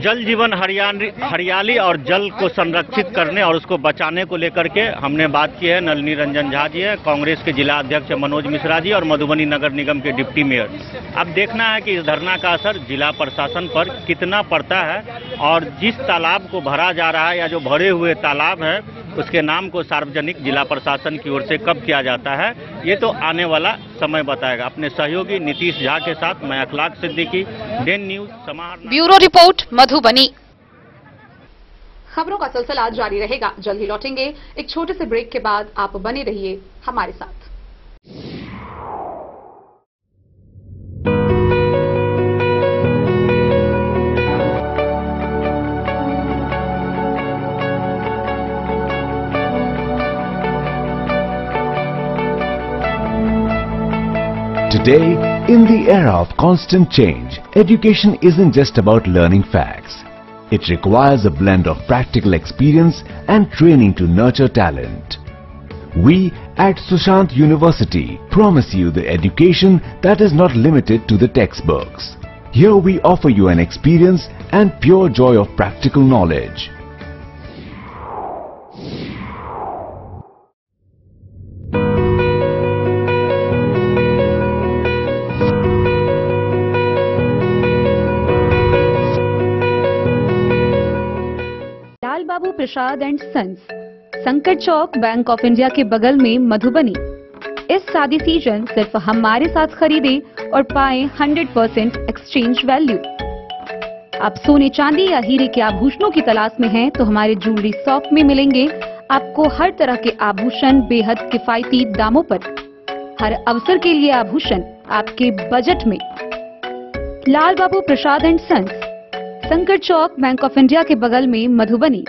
जल जीवन हरियाली और जल को संरक्षित करने और उसको बचाने को लेकर के हमने बात की है। नलिनी रंजन झा जी है, कांग्रेस के जिला अध्यक्ष मनोज मिश्रा जी और मधुबनी नगर निगम के डिप्टी मेयर। अब देखना है कि इस धरना का असर जिला प्रशासन पर कितना पड़ता है और जिस तालाब को भरा जा रहा है या जो भरे हुए तालाब है उसके नाम को सार्वजनिक जिला प्रशासन की ओर से कब किया जाता है, ये तो आने वाला समय बताएगा। अपने सहयोगी नीतीश झा के साथ मैं अखलाक सिद्दीकी, डेन न्यूज समाहरणालय। Bureau report Madhubani. खबरों का सिलसिला जारी रहेगा, जल्द ही लौटेंगे एक छोटे से ब्रेक के बाद। आप बने रहिए हमारे साथ। Today, in the era of constant change, education isn't just about learning facts. It requires a blend of practical experience and training to nurture talent. We at Sushant University promise you the education that is not limited to the textbooks. Here we offer you an experience and pure joy of practical knowledge. Babu Prasad and sons, Sankat Chowk, bank of India के बगल में, मधुबनी। इस शादी सीजन सिर्फ हमारे साथ खरीदे और पाए 100% एक्सचेंज वैल्यू। आप सोने, चांदी या हीरे के आभूषणों की तलाश में हैं तो हमारे ज्वेलरी शॉप में मिलेंगे आपको हर तरह के आभूषण बेहद किफायती दामों पर। हर अवसर के लिए आभूषण आपके बजट में। लाल बाबू Prasad and sons, Sankat Chowk, bank of India के बगल में, मधुबनी।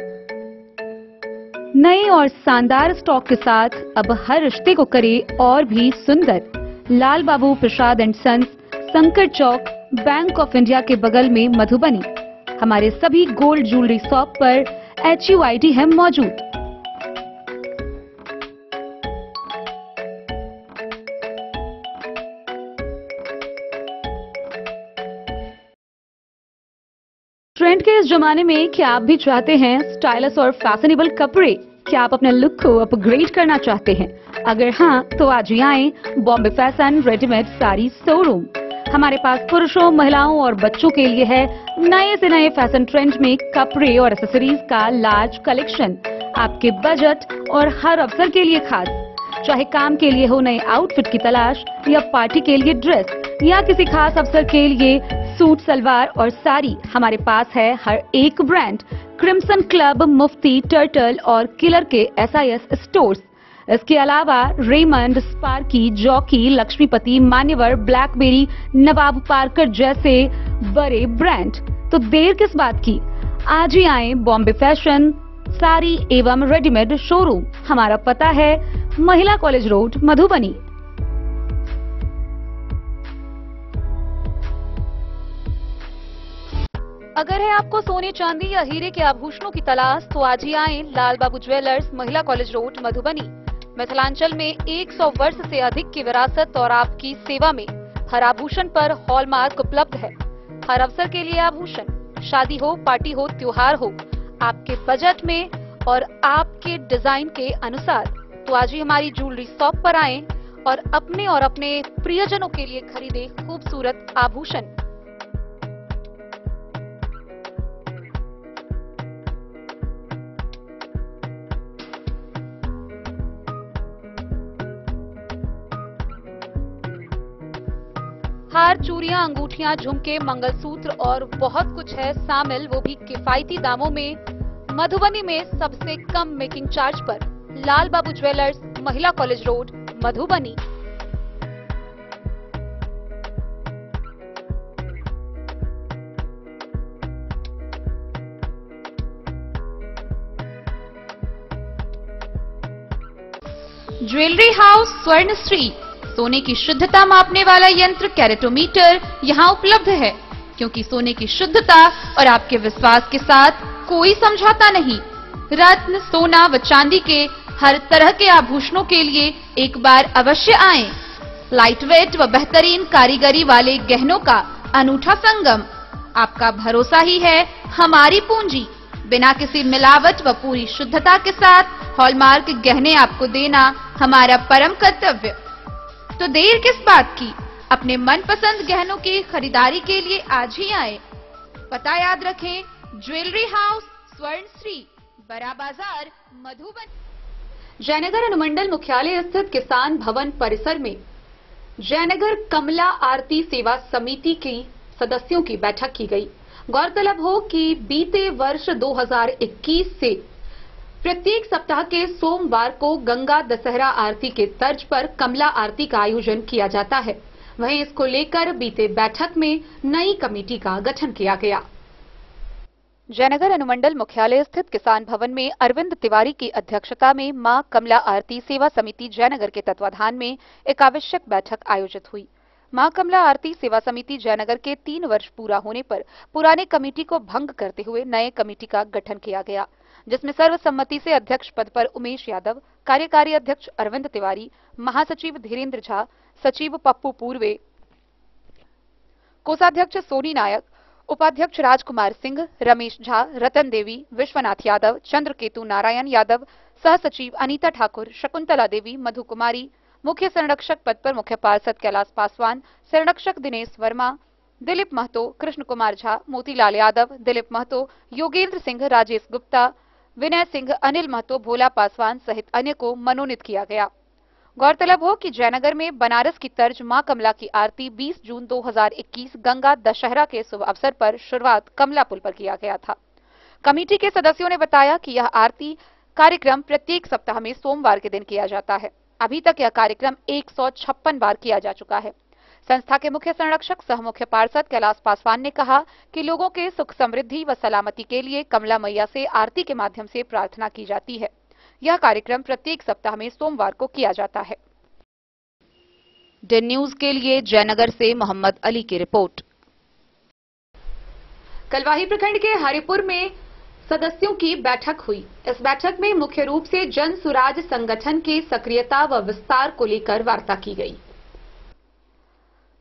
नए और शानदार स्टॉक के साथ अब हर रिश्ते को करे और भी सुंदर। लाल बाबू Prasad and sons, Sankat Chowk, bank of India के बगल में, मधुबनी। हमारे सभी गोल्ड ज्वेलरी शॉप पर HUID है मौजूद। ट्रेंड के इस जमाने में क्या आप भी चाहते हैं स्टाइलिश और फैशनेबल कपड़े? क्या आप अपने लुक को अपग्रेड करना चाहते हैं? अगर हाँ, तो आज ही आए Bombay fashion readymade sari showroom. हमारे पास पुरुषों, महिलाओं और बच्चों के लिए है नए से नए फैशन ट्रेंड में कपड़े और एक्सेसरीज का लार्ज कलेक्शन। आपके बजट और हर अवसर के लिए खास। चाहे काम के लिए हो नए आउटफिट की तलाश, या पार्टी के लिए ड्रेस, या किसी खास अवसर के लिए सूट, सलवार और साड़ी, हमारे पास है हर एक ब्रांड। क्रिम्सन क्लब, मुफ्ती, टर्टल और किलर के SIS स्टोर्स। इसके अलावा रेमंड, स्पार्की, जॉकी, लक्ष्मीपति, मान्यवर, ब्लैकबेरी, नवाब पार्कर जैसे बड़े ब्रांड। तो देर किस बात की, आज ही आए बॉम्बे फैशन साड़ी एवं रेडीमेड शोरूम। हमारा पता है महिला कॉलेज रोड, मधुबनी। अगर है आपको सोने, चांदी या हीरे के आभूषणों की तलाश तो आज ही आए लाल बाबू ज्वेलर्स, महिला कॉलेज रोड, मधुबनी। मिथिलांचल में 100 वर्ष से अधिक की विरासत और आपकी सेवा में हर आभूषण पर हॉलमार्क उपलब्ध है। हर अवसर के लिए आभूषण, शादी हो, पार्टी हो, त्योहार हो, आपके बजट में और आपके डिजाइन के अनुसार। तो आज ही हमारी ज्वेलरी शॉप पर आएं और अपने प्रियजनों के लिए खरीदे खूबसूरत आभूषण। हार, चूड़ियां, अंगूठियां, झुमके, मंगलसूत्र और बहुत कुछ है शामिल, वो भी किफायती दामों में। मधुबनी में सबसे कम मेकिंग चार्ज पर लाल बाबू ज्वेलर्स, महिला college road, Madhubani. Jewellery house Swarnashree, सोने की शुद्धता मापने वाला यंत्र कैरेटोमीटर यहां उपलब्ध है, क्योंकि सोने की शुद्धता और आपके विश्वास के साथ कोई समझौता नहीं। रत्न, सोना व चांदी के हर तरह के आभूषणों के लिए एक बार अवश्य आएं। लाइट वेट व बेहतरीन कारीगरी वाले गहनों का अनूठा संगम। आपका भरोसा ही है हमारी पूंजी। बिना किसी मिलावट व पूरी शुद्धता के साथ हॉलमार्क गहने आपको देना हमारा परम कर्तव्य। तो देर किस बात की, अपने मनपसंद गहनों की खरीदारी के लिए आज ही आए। पता याद रखें, ज्वेलरी हाउस स्वर्णश्री, बड़ा बाजार, मधुबनी। जयनगर अनुमंडल मुख्यालय स्थित किसान भवन परिसर में जयनगर कमला आरती सेवा समिति की सदस्यों की बैठक की गई। गौरतलब हो कि बीते वर्ष 2021 से प्रत्येक सप्ताह के सोमवार को गंगा दशहरा आरती के तर्ज पर कमला आरती का आयोजन किया जाता है। वहीं इसको लेकर बीते बैठक में नई कमेटी का गठन किया गया। जयनगर अनुमंडल मुख्यालय स्थित किसान भवन में अरविंद तिवारी की अध्यक्षता में मां कमला आरती सेवा समिति जयनगर के तत्वाधान में एक आवश्यक बैठक आयोजित हुई। मां कमला आरती सेवा समिति जयनगर के 3 वर्ष पूरा होने पर पुराने कमेटी को भंग करते हुए नए कमेटी का गठन किया गया, जिसमें सर्वसम्मति से अध्यक्ष पद पर उमेश यादव, कार्यकारी अध्यक्ष अरविंद तिवारी, महासचिव धीरेन्द्र झा, सचिव पप्पू पूर्वे, कोषाध्यक्ष सोनी नायक, उपाध्यक्ष राजकुमार सिंह, रमेश झा, रतन देवी, विश्वनाथ यादव, चंद्रकेतु नारायण यादव, सहसचिव अनीता ठाकुर, शकुंतला देवी, मधु कुमारी, मुख्य संरक्षक पद पर मुख्य पार्षद कैलाश पासवान, संरक्षक दिनेश वर्मा, दिलीप महतो, कृष्ण कुमार झा, मोतीलाल यादव, दिलीप महतो, योगेंद्र सिंह, राजेश गुप्ता, विनय सिंह, अनिल महतो, भोला पासवान सहित अन्य को मनोनीत किया गया। गौरतलब हो कि जयनगर में बनारस की तर्ज मां कमला की आरती 20 जून 2021 गंगा दशहरा के शुभ अवसर पर शुरुआत कमला पुल पर किया गया था। कमेटी के सदस्यों ने बताया कि यह आरती कार्यक्रम प्रत्येक सप्ताह में सोमवार के दिन किया जाता है। अभी तक यह कार्यक्रम 156 बार किया जा चुका है। संस्था के मुख्य संरक्षक सह मुख्य पार्षद कैलाश पासवान ने कहा कि लोगों के सुख समृद्धि व सलामती के लिए कमला मैया से आरती के माध्यम से प्रार्थना की जाती है। यह कार्यक्रम प्रत्येक सप्ताह में सोमवार को किया जाता है। डेन न्यूज के लिए जयनगर से मोहम्मद अली की रिपोर्ट। कलवाही प्रखंड के हरिपुर में सदस्यों की बैठक हुई। इस बैठक में मुख्य रूप से जन सुराज संगठन की सक्रियता व विस्तार को लेकर वार्ता की गई।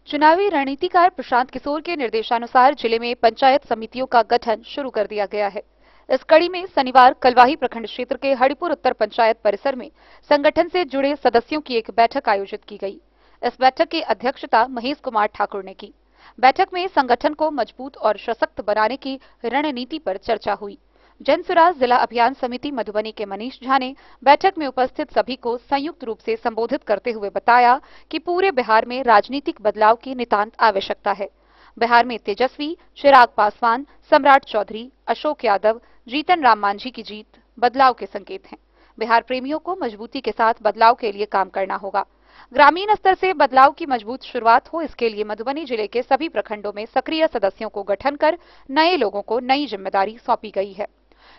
चुनावी रणनीतिकार प्रशांत किशोर के निर्देशानुसार जिले में पंचायत समितियों का गठन शुरू कर दिया गया है। इस कड़ी में शनिवार कलवाही प्रखंड क्षेत्र के हरिपुर उत्तर पंचायत परिसर में संगठन से जुड़े सदस्यों की एक बैठक आयोजित की गई। इस बैठक की अध्यक्षता महेश कुमार ठाकुर ने की। बैठक में संगठन को मजबूत और सशक्त बनाने की रणनीति पर चर्चा हुई। जनसुराज जिला अभियान समिति मधुबनी के मनीष झा ने बैठक में उपस्थित सभी को संयुक्त रूप से संबोधित करते हुए बताया कि पूरे बिहार में राजनीतिक बदलाव की नितांत आवश्यकता है। बिहार में तेजस्वी, चिराग पासवान, सम्राट चौधरी, अशोक यादव, जीतन राम मांझी की जीत बदलाव के संकेत हैं। बिहार प्रेमियों को मजबूती के साथ बदलाव के लिए काम करना होगा। ग्रामीण स्तर से बदलाव की मजबूत शुरुआत हो, इसके लिए मधुबनी जिले के सभी प्रखंडों में सक्रिय सदस्यों को गठन कर नए लोगों को नई जिम्मेदारी सौंपी गई है।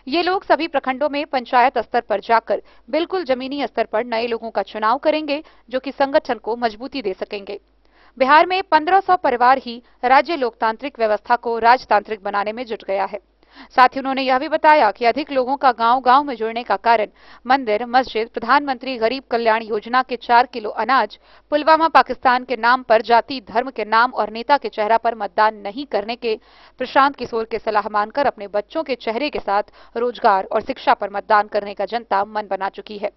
ये लोग सभी प्रखंडों में पंचायत स्तर पर जाकर बिल्कुल जमीनी स्तर पर नए लोगों का चुनाव करेंगे, जो कि संगठन को मजबूती दे सकेंगे। बिहार में 1500 परिवार ही राज्य लोकतांत्रिक व्यवस्था को राजतांत्रिक बनाने में जुट गया है। साथ ही उन्होंने यह भी बताया कि अधिक लोगों का गांव-गांव में जुड़ने का कारण मंदिर, मस्जिद, प्रधानमंत्री गरीब कल्याण योजना के 4 किलो अनाज, पुलवामा पाकिस्तान के नाम पर जाति धर्म के नाम और नेता के चेहरा पर मतदान नहीं करने के प्रशांत किशोर के सलाह मानकर अपने बच्चों के चेहरे के साथ रोजगार और शिक्षा पर मतदान करने का जनता मन बना चुकी है।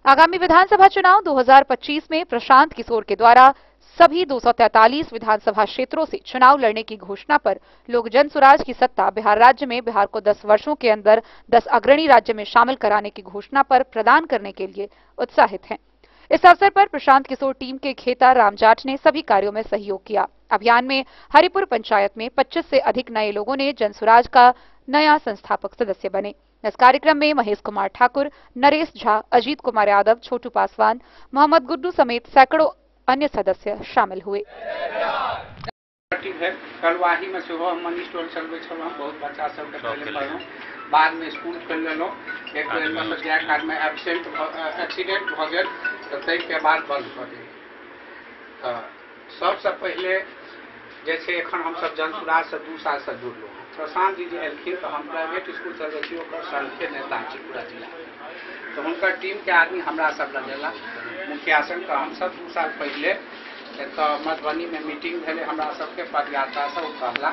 आगामी विधानसभा चुनाव 2025 में प्रशांत किशोर के द्वारा सभी 243 विधानसभा क्षेत्रों से चुनाव लड़ने की घोषणा पर लोग जनसुराज की सत्ता बिहार राज्य में बिहार को 10 वर्षों के अंदर 10 अग्रणी राज्य में शामिल कराने की घोषणा पर प्रदान करने के लिए उत्साहित हैं। इस अवसर पर प्रशांत किशोर टीम के खेता राम जाट ने सभी कार्यों में सहयोग किया। अभियान में हरिपुर पंचायत में 25 से अधिक नए लोगों ने जनसुराज का नया संस्थापक सदस्य बने। इस कार्यक्रम में महेश कुमार ठाकुर, नरेश झा, अजीत कुमार यादव, छोटू पासवान, मोहम्मद गुड्डू समेत सैकड़ों अन्य सदस्य शामिल हुए। कलवाही में से मनी स्टोर चलबे छलहुँ, बहुत बच्चा सबके पहले पढ़लहुँ, बाद में स्कूल खोल लेलहुँ। एक बेर जाय काल में एक्सीडेंट भ गेल तऽ ताहिके बाद बंद भऽ गेल। सबसे पहले जे छै एखन हमसब जनसुराज से 2 साल से जुड़लहुँ। प्रशांत जी जे एलखिन तऽ हम प्राइवेट स्कूल चलबै छी, ओकर संघके नेता छी पूरा जिला। तऽ हुनकर टीम के आदमी हमरा सब लगेला मुखिया संग। तऽ हमसब 2 साल पहले एतऽ मधुबनी में मीटिंग भेले, हमरा सबके पदयात्रा से ओ कहला।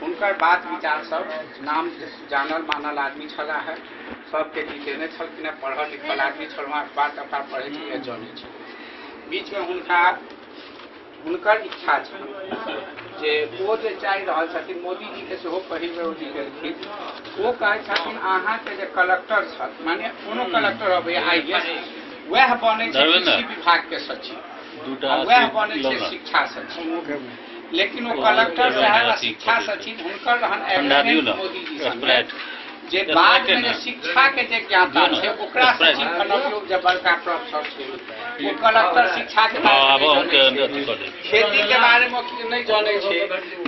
हुनकर बात विचार सब, नाम जानल मानल आदमी छला है, सबके जितेने छलखिन, पढ़ल लिखल आदमी छलहुँ, अखबार तखबार पढ़े छी, जाने छी। बीच में हुनकर इच्छा छल जे ओ जे चाहि रहल छथिन, मोदी जी के सेहो पहिल बेर ओ जी गेलखिन, ओ कहै छथिन अहाँ के जे कलेक्टर छल, माने कोनो कलेक्टर अबै IAS, वह बने छै कृषि विभाग के सचिव, वह बने छै शिक्षा सचिव। लेकिन वो कलेक्टर साहब शिक्षा सचिव हुनकर रहन एग्रीमेंट मोदी जी संग जे बाद में शिक्षा के जे ज्ञाता छै ओकरा सचिव बनबियो। जे बड़का प्रोफेसर छै वो कलेक्टर शिक्षा के खेती के बारे में नहीं जाने छै,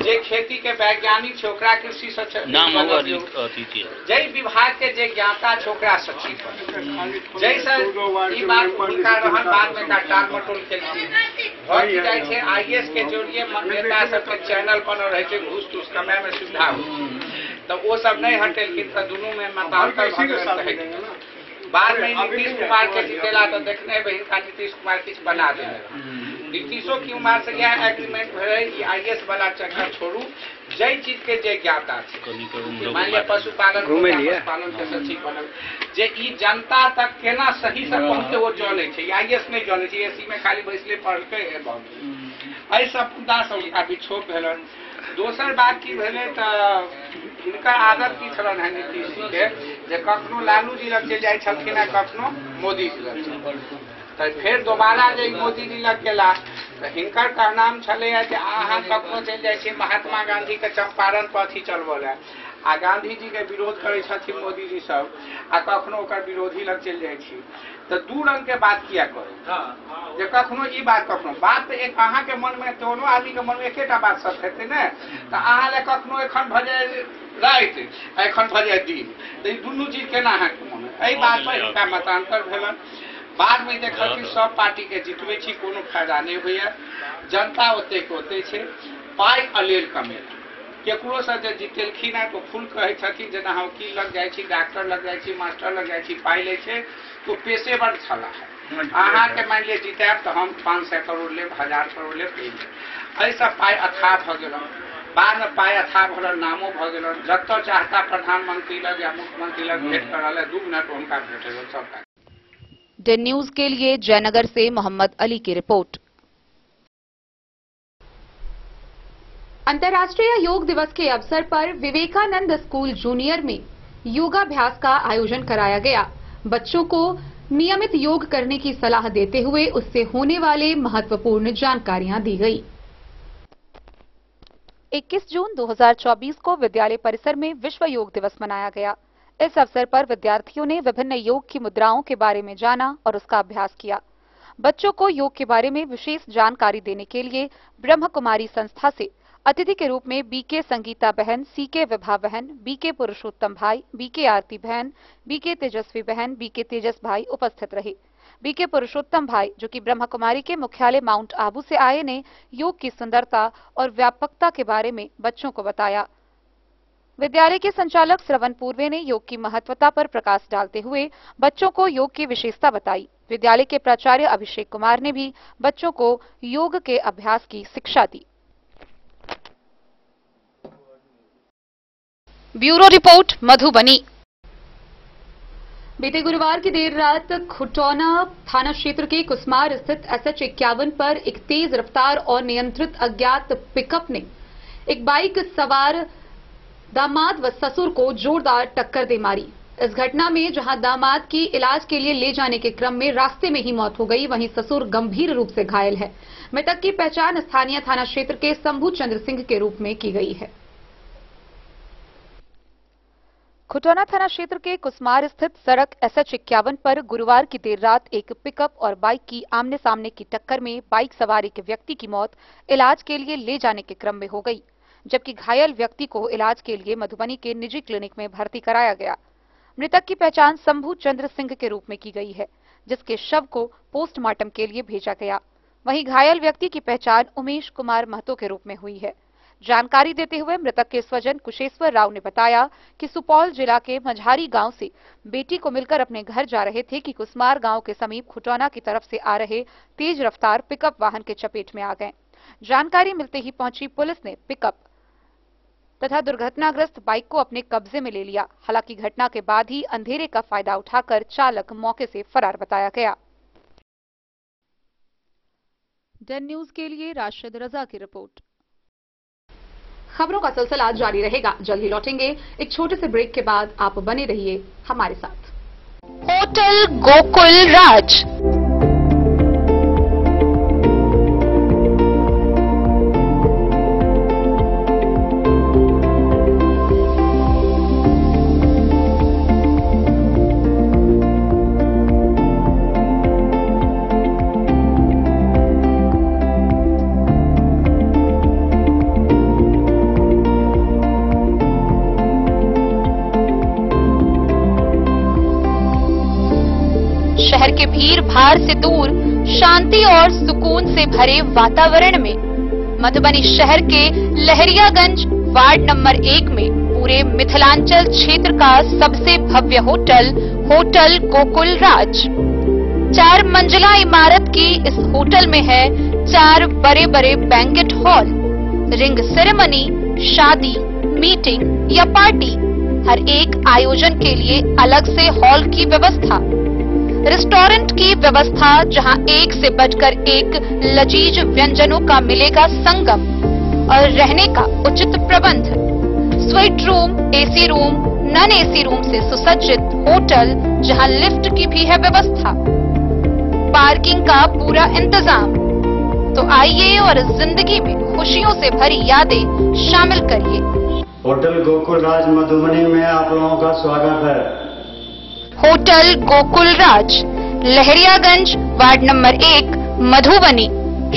जे खेती के वैज्ञानिक छै ओकरा कृषि सचिव, जै विभाग के जे ज्ञाता छै ओकरा सचिव। जैसे ई बात हुनका रहन, बाद में टाल मटोल केलखिन। भऽ जाइ छै IAS के जरिए नेता सबके चैनल बनल रहे छै, घूस तूस कमाए में सुविधा हो, तो वो सब नहीं हटेलखिन, तो दोनों में मतांतर बाद में नीतीश कुमार के जितेला तो देखने हिनका नीतीश कुमार किछ बना देने। नीतीशो कुमार से यह एग्रीमेंट भेलै कि IAS वाला चक्कर छोड़ू, जय चीज के जे ज्ञाता छै, मान लिया पशुपालन के सचिव बनल, जे ई जनता तक केना सही से पहुँचे वो जाने छै, IAS नहीं जाने छै, AC में खाली बैसले पढ़लकै है बहुत। एहि सब मुद्दा से हुनका विक्षोभ भेलन। दोसर बात की भेलै तऽ हिनकर आदत की छलन है नीतीश जी के, जे कखनो लालू जी लग चलि जाइ छलखिन है, कखनो मोदी जी लग। तऽ फिर दोबारा जे मोदी जी लग गेला तऽ हिनकर कहनाम छलै जे अहाँ कखनो चलि जाइ छियै महात्मा गांधी के चंपारण पथ ही चलबऽ लए, आ गांधी जी के विरोध करै छथिन मोदी जी सब, आ कखनो ओकर विरोधी लग चलि जाइ छी। तो 2 रंग के बात किया करो, जे कखनो ई बात कखनो बात एक अहाँ के मन में, दोनों आदमी के मन में एकेटा बात सब हेतै ने, तऽ अहाँ ले कखनो एखन भऽ जाय राति, एखन भऽ जाय दिन, तऽ ई दुनू चीज केना अहाँ के मन में, एहि बात पर हिनका मतांतर भेलन। बाद में देखलखिन सब पार्टी के जितबै छी, कोनो फायदा नहीं होइए, जनता ओते के ओते छै, पाई अलेल कमेला। केकरो से जे जितेलखिन है तो फुल कहै छथिन, जेना हम वकील लग जाइ छी, डॉक्टर लग जाइ छी, मास्टर लग जाइ छी, पाई लै छै, तो पेशेवर छला है। अहाँ के मान लिअ जितायब तो हम 500 करोड़ लेब, 1000 करोड़ लेब, एहि सब पाई अथाह भऽ गेलन। बाद में पाई अथाह भेलन, नामो भऽ गेलन, जतऽ चाहता प्रधानमंत्री लग या मुख्यमंत्री लग भेंट करल है, 2 मिनट हुनका भेटल सबका। डेन न्यूज के लिए जयनगर से मोहम्मद अली की रिपोर्ट। अंतर्राष्ट्रीय योग दिवस के अवसर पर विवेकानंद स्कूल जूनियर में योगाभ्यास का आयोजन कराया गया। बच्चों को नियमित योग करने की सलाह देते हुए उससे होने वाले महत्वपूर्ण जानकारियां दी गई। 21 जून 2024 को विद्यालय परिसर में विश्व योग दिवस मनाया गया। इस अवसर पर विद्यार्थियों ने विभिन्न योग की मुद्राओं के बारे में जाना और उसका अभ्यास किया। बच्चों को योग के बारे में विशेष जानकारी देने के लिए ब्रह्म कुमारी संस्था से अतिथि के रूप में बीके संगीता बहन, सीके विभा बहन, बीके पुरुषोत्तम भाई, बीके आरती बहन, बीके तेजस्वी बहन, बीके तेजस भाई उपस्थित रहे। बीके पुरुषोत्तम भाई, जो कि ब्रह्म कुमारी के मुख्यालय माउंट आबू से आए, ने योग की सुंदरता और व्यापकता के बारे में बच्चों को बताया। विद्यालय के संचालक श्रवण पूर्वे ने योग की महत्वता पर प्रकाश डालते हुए बच्चों को योग की विशेषता बताई। विद्यालय के प्राचार्य अभिषेक कुमार ने भी बच्चों को योग के अभ्यास की शिक्षा दी। Bureau report Madhubani. बीते गुरुवार की देर रात खुटौना थाना क्षेत्र के कुसमार स्थित SH51 पर एक तेज रफ्तार और नियंत्रित अज्ञात पिकअप ने एक बाइक सवार दामाद व ससुर को जोरदार टक्कर दे मारी। इस घटना में जहां दामाद की इलाज के लिए ले जाने के क्रम में रास्ते में ही मौत हो गई, वहीं ससुर गंभीर रूप से घायल है। मृतक की पहचान स्थानीय थाना क्षेत्र के शंभू चंद्र सिंह के रूप में की गई है। खुटौना थाना क्षेत्र के कुसमार स्थित सड़क SH 51 पर गुरुवार की देर रात एक पिकअप और बाइक की आमने सामने की टक्कर में बाइक सवार एक व्यक्ति की मौत इलाज के लिए ले जाने के क्रम में हो गई, जबकि घायल व्यक्ति को इलाज के लिए मधुबनी के निजी क्लिनिक में भर्ती कराया गया। मृतक की पहचान शंभू चंद्र सिंह के रूप में की गई है, जिसके शव को पोस्टमार्टम के लिए भेजा गया। वहीं घायल व्यक्ति की पहचान उमेश कुमार महतो के रूप में हुई है। जानकारी देते हुए मृतक के स्वजन कुशेश्वर राव ने बताया कि सुपौल जिला के मझारी गांव से बेटी को मिलकर अपने घर जा रहे थे कि कुसमार गांव के समीप खुटौना की तरफ से आ रहे तेज रफ्तार पिकअप वाहन के चपेट में आ गए। जानकारी मिलते ही पहुंची पुलिस ने पिकअप तथा दुर्घटनाग्रस्त बाइक को अपने कब्जे में ले लिया। हालांकि घटना के बाद ही अंधेरे का फायदा उठाकर चालक मौके से फरार बताया गया। डन न्यूज के लिए राशिद रजा की रिपोर्ट। खबरों का सिलसिला जारी रहेगा, जल्द ही लौटेंगे एक छोटे से ब्रेक के बाद। आप बने रहिए हमारे साथ। होटल गोकुल राज शहर के भीड़ भाड़ से दूर शांति और सुकून से भरे वातावरण में मधुबनी शहर के लहरियागंज वार्ड नंबर 1 में पूरे मिथिलांचल क्षेत्र का सबसे भव्य होटल होटल गोकुल राज 4 मंजिला इमारत की इस होटल में है 4 बड़े बड़े बैंकेट हॉल, रिंग सेरेमनी, शादी, मीटिंग या पार्टी, हर एक आयोजन के लिए अलग से हॉल की व्यवस्था, रेस्टोरेंट की व्यवस्था जहां एक से बढ़कर एक लजीज व्यंजनों का मिलेगा संगम, और रहने का उचित प्रबंध, suite room, AC room, non AC room से सुसज्जित होटल जहां लिफ्ट की भी है व्यवस्था, पार्किंग का पूरा इंतजाम। तो आइए और जिंदगी में खुशियों से भरी यादें शामिल करिए। होटल गोकुल राज मधुबनी में आप लोगों का स्वागत है। होटल गोकुल राज, लहरियागंज, वार्ड नंबर 1, मधुबनी।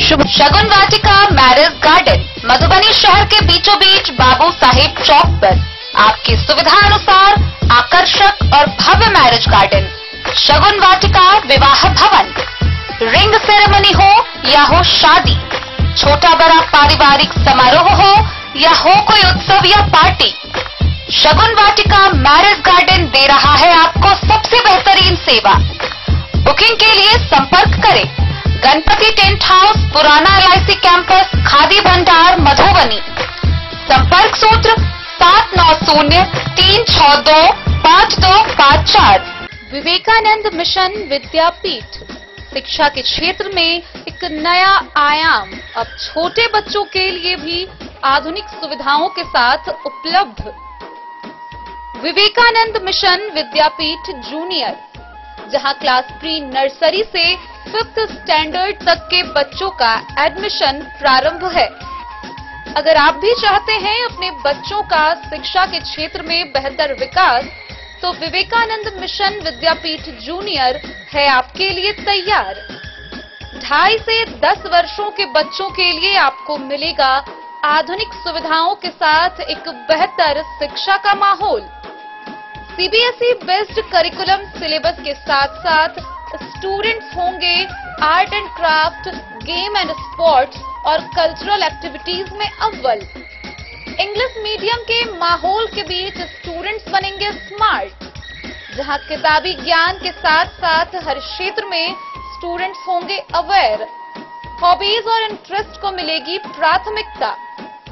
शुभ शगुन वाटिका मैरिज गार्डन, मधुबनी शहर के बीचों बीच बाबू साहिब चौक पर आपकी सुविधा अनुसार आकर्षक और भव्य मैरिज गार्डन, शगुन वाटिका विवाह भवन, रिंग सेरेमनी हो या हो शादी, छोटा बड़ा पारिवारिक समारोह हो या हो कोई उत्सव या पार्टी, शगुन वाटिका मैरिज गार्डन दे रहा है आपको सबसे बेहतरीन सेवा। बुकिंग के लिए संपर्क करें गणपति टेंट हाउस, पुराना LIC कैंपस, खादी भंडार, मधुबनी। संपर्क सूत्र 7903625254। विवेकानंद मिशन विद्यापीठ, शिक्षा के क्षेत्र में एक नया आयाम, अब छोटे बच्चों के लिए भी आधुनिक सुविधाओं के साथ उपलब्ध। विवेकानंद मिशन विद्यापीठ जूनियर, जहां क्लास प्री नर्सरी से 5th स्टैंडर्ड तक के बच्चों का एडमिशन प्रारंभ है। अगर आप भी चाहते हैं अपने बच्चों का शिक्षा के क्षेत्र में बेहतर विकास, तो विवेकानंद मिशन विद्यापीठ जूनियर है आपके लिए तैयार। 2.5 से 10 वर्षों के बच्चों के लिए आपको मिलेगा आधुनिक सुविधाओं के साथ एक बेहतर शिक्षा का माहौल। CBSE बेस्ड करिकुलम सिलेबस के साथ साथ स्टूडेंट्स होंगे art and craft, game and sports और कल्चरल एक्टिविटीज में अव्वल। इंग्लिश मीडियम के माहौल के बीच स्टूडेंट्स बनेंगे स्मार्ट, जहां किताबी ज्ञान के साथ साथ हर क्षेत्र में स्टूडेंट्स होंगे अवेयर। हॉबीज और इंटरेस्ट को मिलेगी प्राथमिकता।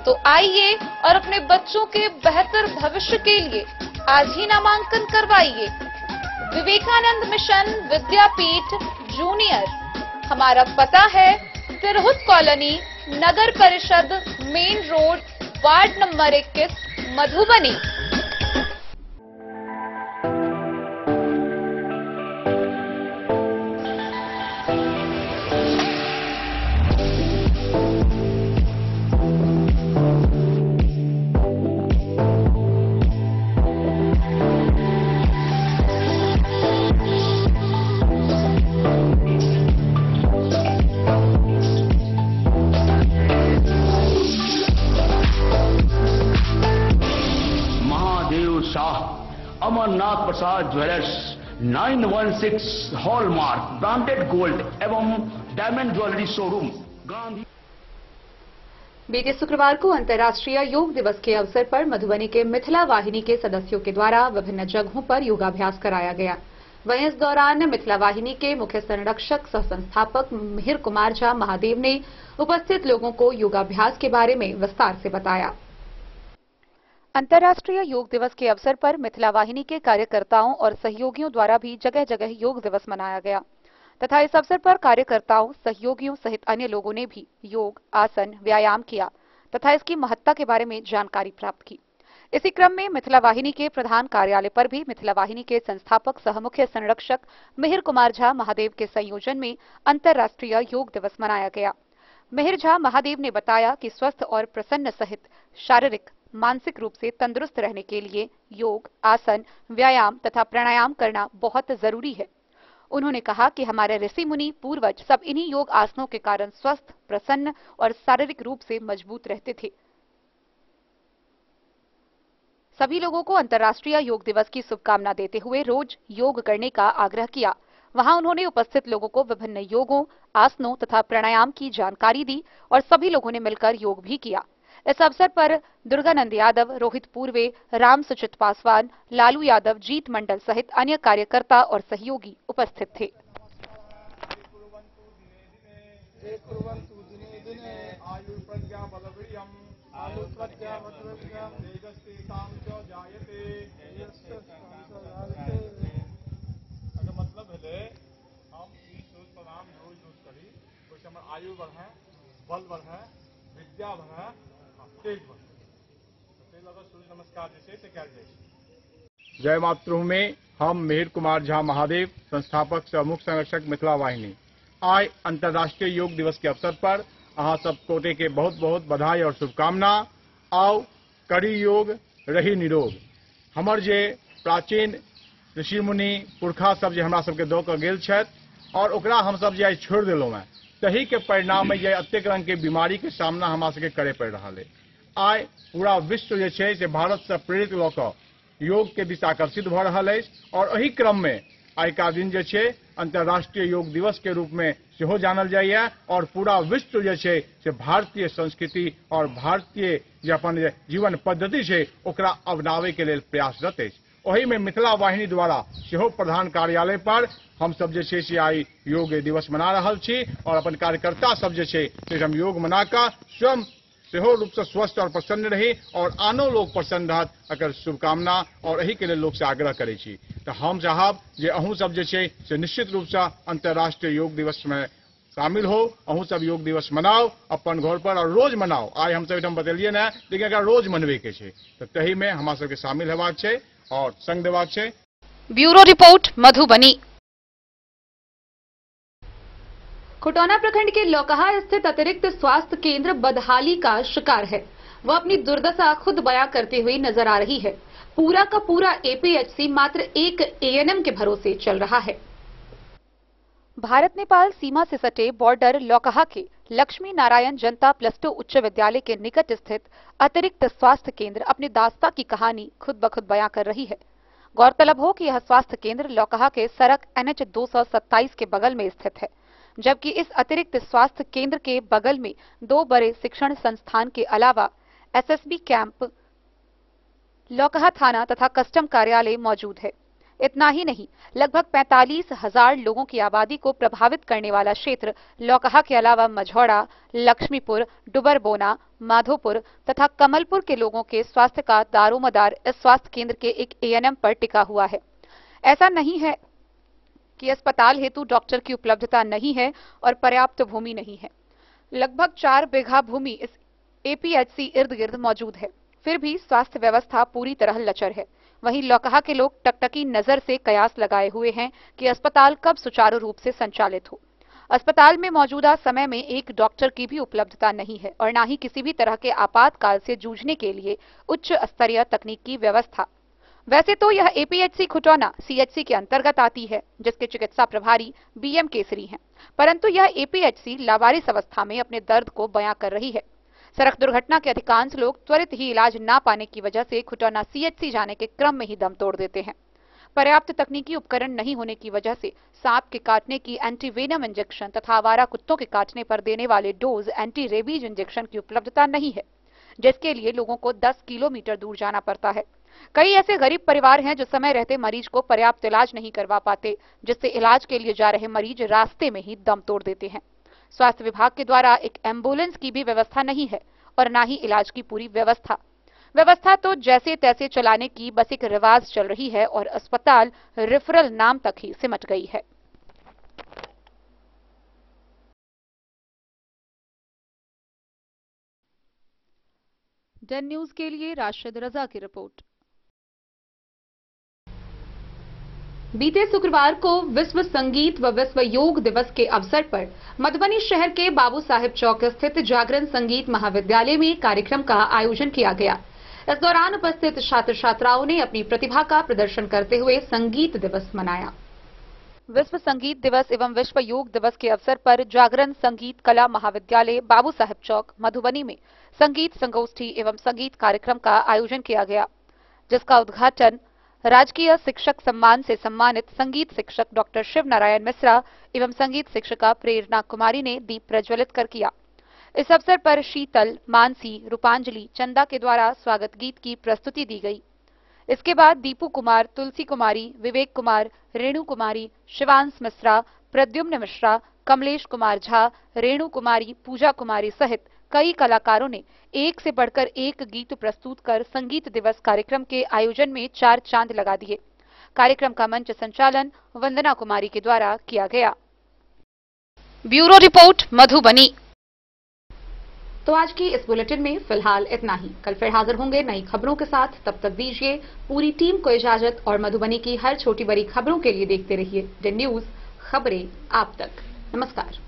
तो आइए और अपने बच्चों के बेहतर भविष्य के लिए आज ही नामांकन करवाइए। विवेकानंद मिशन विद्यापीठ जूनियर, हमारा पता है तिरहुत कॉलोनी, नगर परिषद, main road, ward number 21, Madhubani. Ramnath Prasad jewellers 916 hallmark branded gold एवं डायमंड ज्वेलरी शोरूम गांधी। बीते शुक्रवार को अंतर्राष्ट्रीय योग दिवस के अवसर पर मधुबनी के मिथिला वाहिनी के सदस्यों के द्वारा विभिन्न जगहों पर योगाभ्यास कराया गया। वहीं इस दौरान मिथिला वाहिनी के मुख्य संरक्षक सह संस्थापक मिहिर कुमार झा महादेव ने उपस्थित लोगों को योगाभ्यास के बारे में विस्तार से बताया। अंतर्राष्ट्रीय योग दिवस के अवसर पर मिथिला वाहिनी के कार्यकर्ताओं और सहयोगियों द्वारा भी जगह जगह योग दिवस मनाया गया तथा इस अवसर पर कार्यकर्ताओं, सहयोगियों सहित अन्य लोगों ने भी योग, आसन, व्यायाम किया तथा इसकी महत्ता के बारे में जानकारी प्राप्त की। इसी क्रम में मिथिला वाहिनी के प्रधान कार्यालय पर भी मिथिला वाहिनी के संस्थापक सह मुख्य संरक्षक मिहिर कुमार झा महादेव के संयोजन में अंतर्राष्ट्रीय योग दिवस मनाया गया। मिहिर झा महादेव ने बताया कि स्वस्थ और प्रसन्न सहित शारीरिक, मानसिक रूप से तंदुरुस्त रहने के लिए योग, आसन, व्यायाम तथा प्राणायाम करना बहुत जरूरी है। उन्होंने कहा कि हमारे ऋषि मुनि पूर्वज सब इन्हीं योग आसनों के कारण स्वस्थ, प्रसन्न और शारीरिक रूप से मजबूत रहते थे। सभी लोगों को अंतर्राष्ट्रीय योग दिवस की शुभकामना देते हुए रोज योग करने का आग्रह किया। वहां उन्होंने उपस्थित लोगों को विभिन्न योगों, आसनों तथा प्राणायाम की जानकारी दी और सभी लोगों ने मिलकर योग भी किया। इस अवसर पर दुर्गानंद यादव, रोहित पूर्वे, राम सुचित पासवान, लालू यादव, जीत मंडल सहित अन्य कार्यकर्ता और सहयोगी उपस्थित थे। मतलब है हम प्राणायाम रोज रोज करी, कुछ हमारे आयु बढ़े, बल बढ़े, विद्या बढ़े, तेज बढ़े। सूर्य नमस्कार जैसे क्या जैसे। जय मातृभूमि। हम मिहिर कुमार झा महादेव, संस्थापक सह मुख्य संरक्षक मिथिला वाहिनी, आज अंतर्राष्ट्रीय योग दिवस के अवसर पर अहाँ सब कोटे के बहुत बहुत बधाई और शुभकामना। आओ करी योग, रही निरोग। हमर जे प्राचीन ऋषि मुनि पुरखा सब जे हमरा सबके दऽ कऽ गेल छथि और ओकरा हम सब जे आइ छोड़ि देलहुँ हैं, तही के परिणाम में जे अतेक रंग के बीमारी के सामना हमरा सबके करे पड़ि रहल है। आइ पूरा विश्व जे छै से भारत से प्रेरित लऽ कऽ योग के दिशा आकर्षित भऽ रहल अछि और एही क्रम में आइ का दिन जे छै अंतर्राष्ट्रीय योग दिवस के रूप में सेहो जानल जाइए और पूरा विश्व जे छै से भारतीय संस्कृति और भारतीय जे अपन जीवन पद्धति छै ओकरा अपनावे के लेल प्रयासरत अछि। ओही में मिथिला वाहिनी द्वारा सेहो प्रधान कार्यालय पर हम सब जे छै से आई योग दिवस मना रहल छी और अपन कार्यकर्ता सब जे छै से हम योग मनाकर स्वयं सेहो रूप से स्वस्थ और प्रसन्न रही और आनो लोग प्रसन्न रहत एकर शुभकामना और एही के लिए लोग से आग्रह करे छी। तो हम चाहब जे अहूँ सब जे छै से निश्चित रूप से अंतर्राष्ट्रीय योग दिवस में शामिल हो, अहूँ सब योग दिवस मनाओ अपन घर पर और रोज मनाओ। आज हम सब बतेलिए ना, लेकिन अगर रोज मनवे के छै तो तही में हमरा सबके शामिल हेबाक छै और संग देबाक छै। Bureau report, Madhubani. खुटौना प्रखंड के लौकहा स्थित अतिरिक्त स्वास्थ्य केंद्र बदहाली का शिकार है। वह अपनी दुर्दशा खुद बयां करते हुए नजर आ रही है। पूरा का पूरा एपीएचसी मात्र एक एएनएम के भरोसे चल रहा है। भारत नेपाल सीमा से सटे बॉर्डर लौकहा के लक्ष्मी नारायण जनता +2 उच्च विद्यालय के निकट स्थित अतिरिक्त स्वास्थ्य केंद्र अपनी दास्ता की कहानी खुद ब खुद बयां कर रही है। गौरतलब हो कि यह स्वास्थ्य केंद्र लौकहा के सड़क NH 227 के बगल में स्थित है, जबकि इस अतिरिक्त स्वास्थ्य केंद्र के बगल में 2 बड़े शिक्षण संस्थान के अलावा SSB कैंप, लौकहा थाना तथा कस्टम कार्यालय मौजूद है। इतना ही नहीं, लगभग 45,000 लोगों की आबादी को प्रभावित करने वाला क्षेत्र लौकहा के अलावा मझौड़ा, लक्ष्मीपुर, डुबरबोना, माधोपुर तथा कमलपुर के लोगों के स्वास्थ्य का दारोमदार इस स्वास्थ्य केंद्र के एक एएनएम पर टिका हुआ है। ऐसा नहीं है कि अस्पताल हेतु डॉक्टर की उपलब्धता नहीं है और पर्याप्त भूमि नहीं है। लगभग 4 बीघा भूमि इस एपीएचसी इर्द गिर्द मौजूद है, फिर भी स्वास्थ्य व्यवस्था पूरी तरह लचर है। वहीं लौकहा के लोग टकटकी नजर से कयास लगाए हुए हैं कि अस्पताल कब सुचारू रूप से संचालित हो। अस्पताल में मौजूदा समय में एक डॉक्टर की भी उपलब्धता नहीं है और न ही किसी भी तरह के आपातकाल से जूझने के लिए उच्च स्तरीय तकनीक की व्यवस्था। वैसे तो यह एपीएचसी खुटौना सीएचसी के अंतर्गत आती है, जिसके चिकित्सा प्रभारी बीएम केसरी हैं, परंतु यह एपीएचसी लावारिस अवस्था में अपने दर्द को बयां कर रही है। सड़क दुर्घटना के अधिकांश लोग त्वरित ही इलाज न पाने की वजह से खुटौना सीएचसी जाने के क्रम में ही दम तोड़ देते हैं। पर्याप्त तकनीकी उपकरण नहीं होने की वजह से सांप के काटने की एंटीवेनम इंजेक्शन तथा आवारा कुत्तों के काटने पर देने वाले डोज एंटी रेबीज इंजेक्शन की उपलब्धता नहीं है, जिसके लिए लोगों को 10 किलोमीटर दूर जाना पड़ता है। कई ऐसे गरीब परिवार हैं जो समय रहते मरीज को पर्याप्त इलाज नहीं करवा पाते, जिससे इलाज के लिए जा रहे मरीज रास्ते में ही दम तोड़ देते हैं। स्वास्थ्य विभाग के द्वारा एक एम्बुलेंस की भी व्यवस्था नहीं है और न ही इलाज की पूरी व्यवस्था तो जैसे तैसे चलाने की बस एक रिवाज चल रही है और अस्पताल रेफरल नाम तक ही सिमट गई है। डन न्यूज के लिए राशिद रजा की रिपोर्ट। बीते शुक्रवार को विश्व संगीत व विश्व योग दिवस के अवसर पर मधुबनी शहर के बाबू साहेब चौक स्थित जागरण संगीत महाविद्यालय में कार्यक्रम का आयोजन किया गया। इस दौरान उपस्थित छात्र छात्राओं ने अपनी प्रतिभा का प्रदर्शन करते हुए संगीत दिवस मनाया। विश्व संगीत दिवस एवं विश्व योग दिवस के अवसर पर जागरण संगीत कला महाविद्यालय बाबू साहेब चौक मधुबनी में संगीत संगोष्ठी एवं संगीत कार्यक्रम का आयोजन किया गया, जिसका उद्घाटन राजकीय शिक्षक सम्मान से सम्मानित संगीत शिक्षक डॉक्टर शिव नारायण मिश्रा एवं संगीत शिक्षिका प्रेरणा कुमारी ने दीप प्रज्वलित कर किया। इस अवसर पर शीतल, मानसी, रूपांजलि, चंदा के द्वारा स्वागत गीत की प्रस्तुति दी गई। इसके बाद दीपू कुमार, तुलसी कुमारी, विवेक कुमार, रेणु कुमारी, शिवांश मिश्रा, प्रद्युम्न मिश्रा, कमलेश कुमार झा, रेणु कुमारी, पूजा कुमारी सहित कई कलाकारों ने एक से बढ़कर एक गीत प्रस्तुत कर संगीत दिवस कार्यक्रम के आयोजन में 4 चांद लगा दिए। कार्यक्रम का मंच संचालन वंदना कुमारी के द्वारा किया गया। Bureau report Madhubani. तो आज की इस बुलेटिन में फिलहाल इतना ही। कल फिर हाजिर होंगे नई खबरों के साथ। तब तक दीजिए पूरी टीम को इजाजत और मधुबनी की हर छोटी बड़ी खबरों के लिए देखते रहिए डन न्यूज, खबरें आप तक। नमस्कार।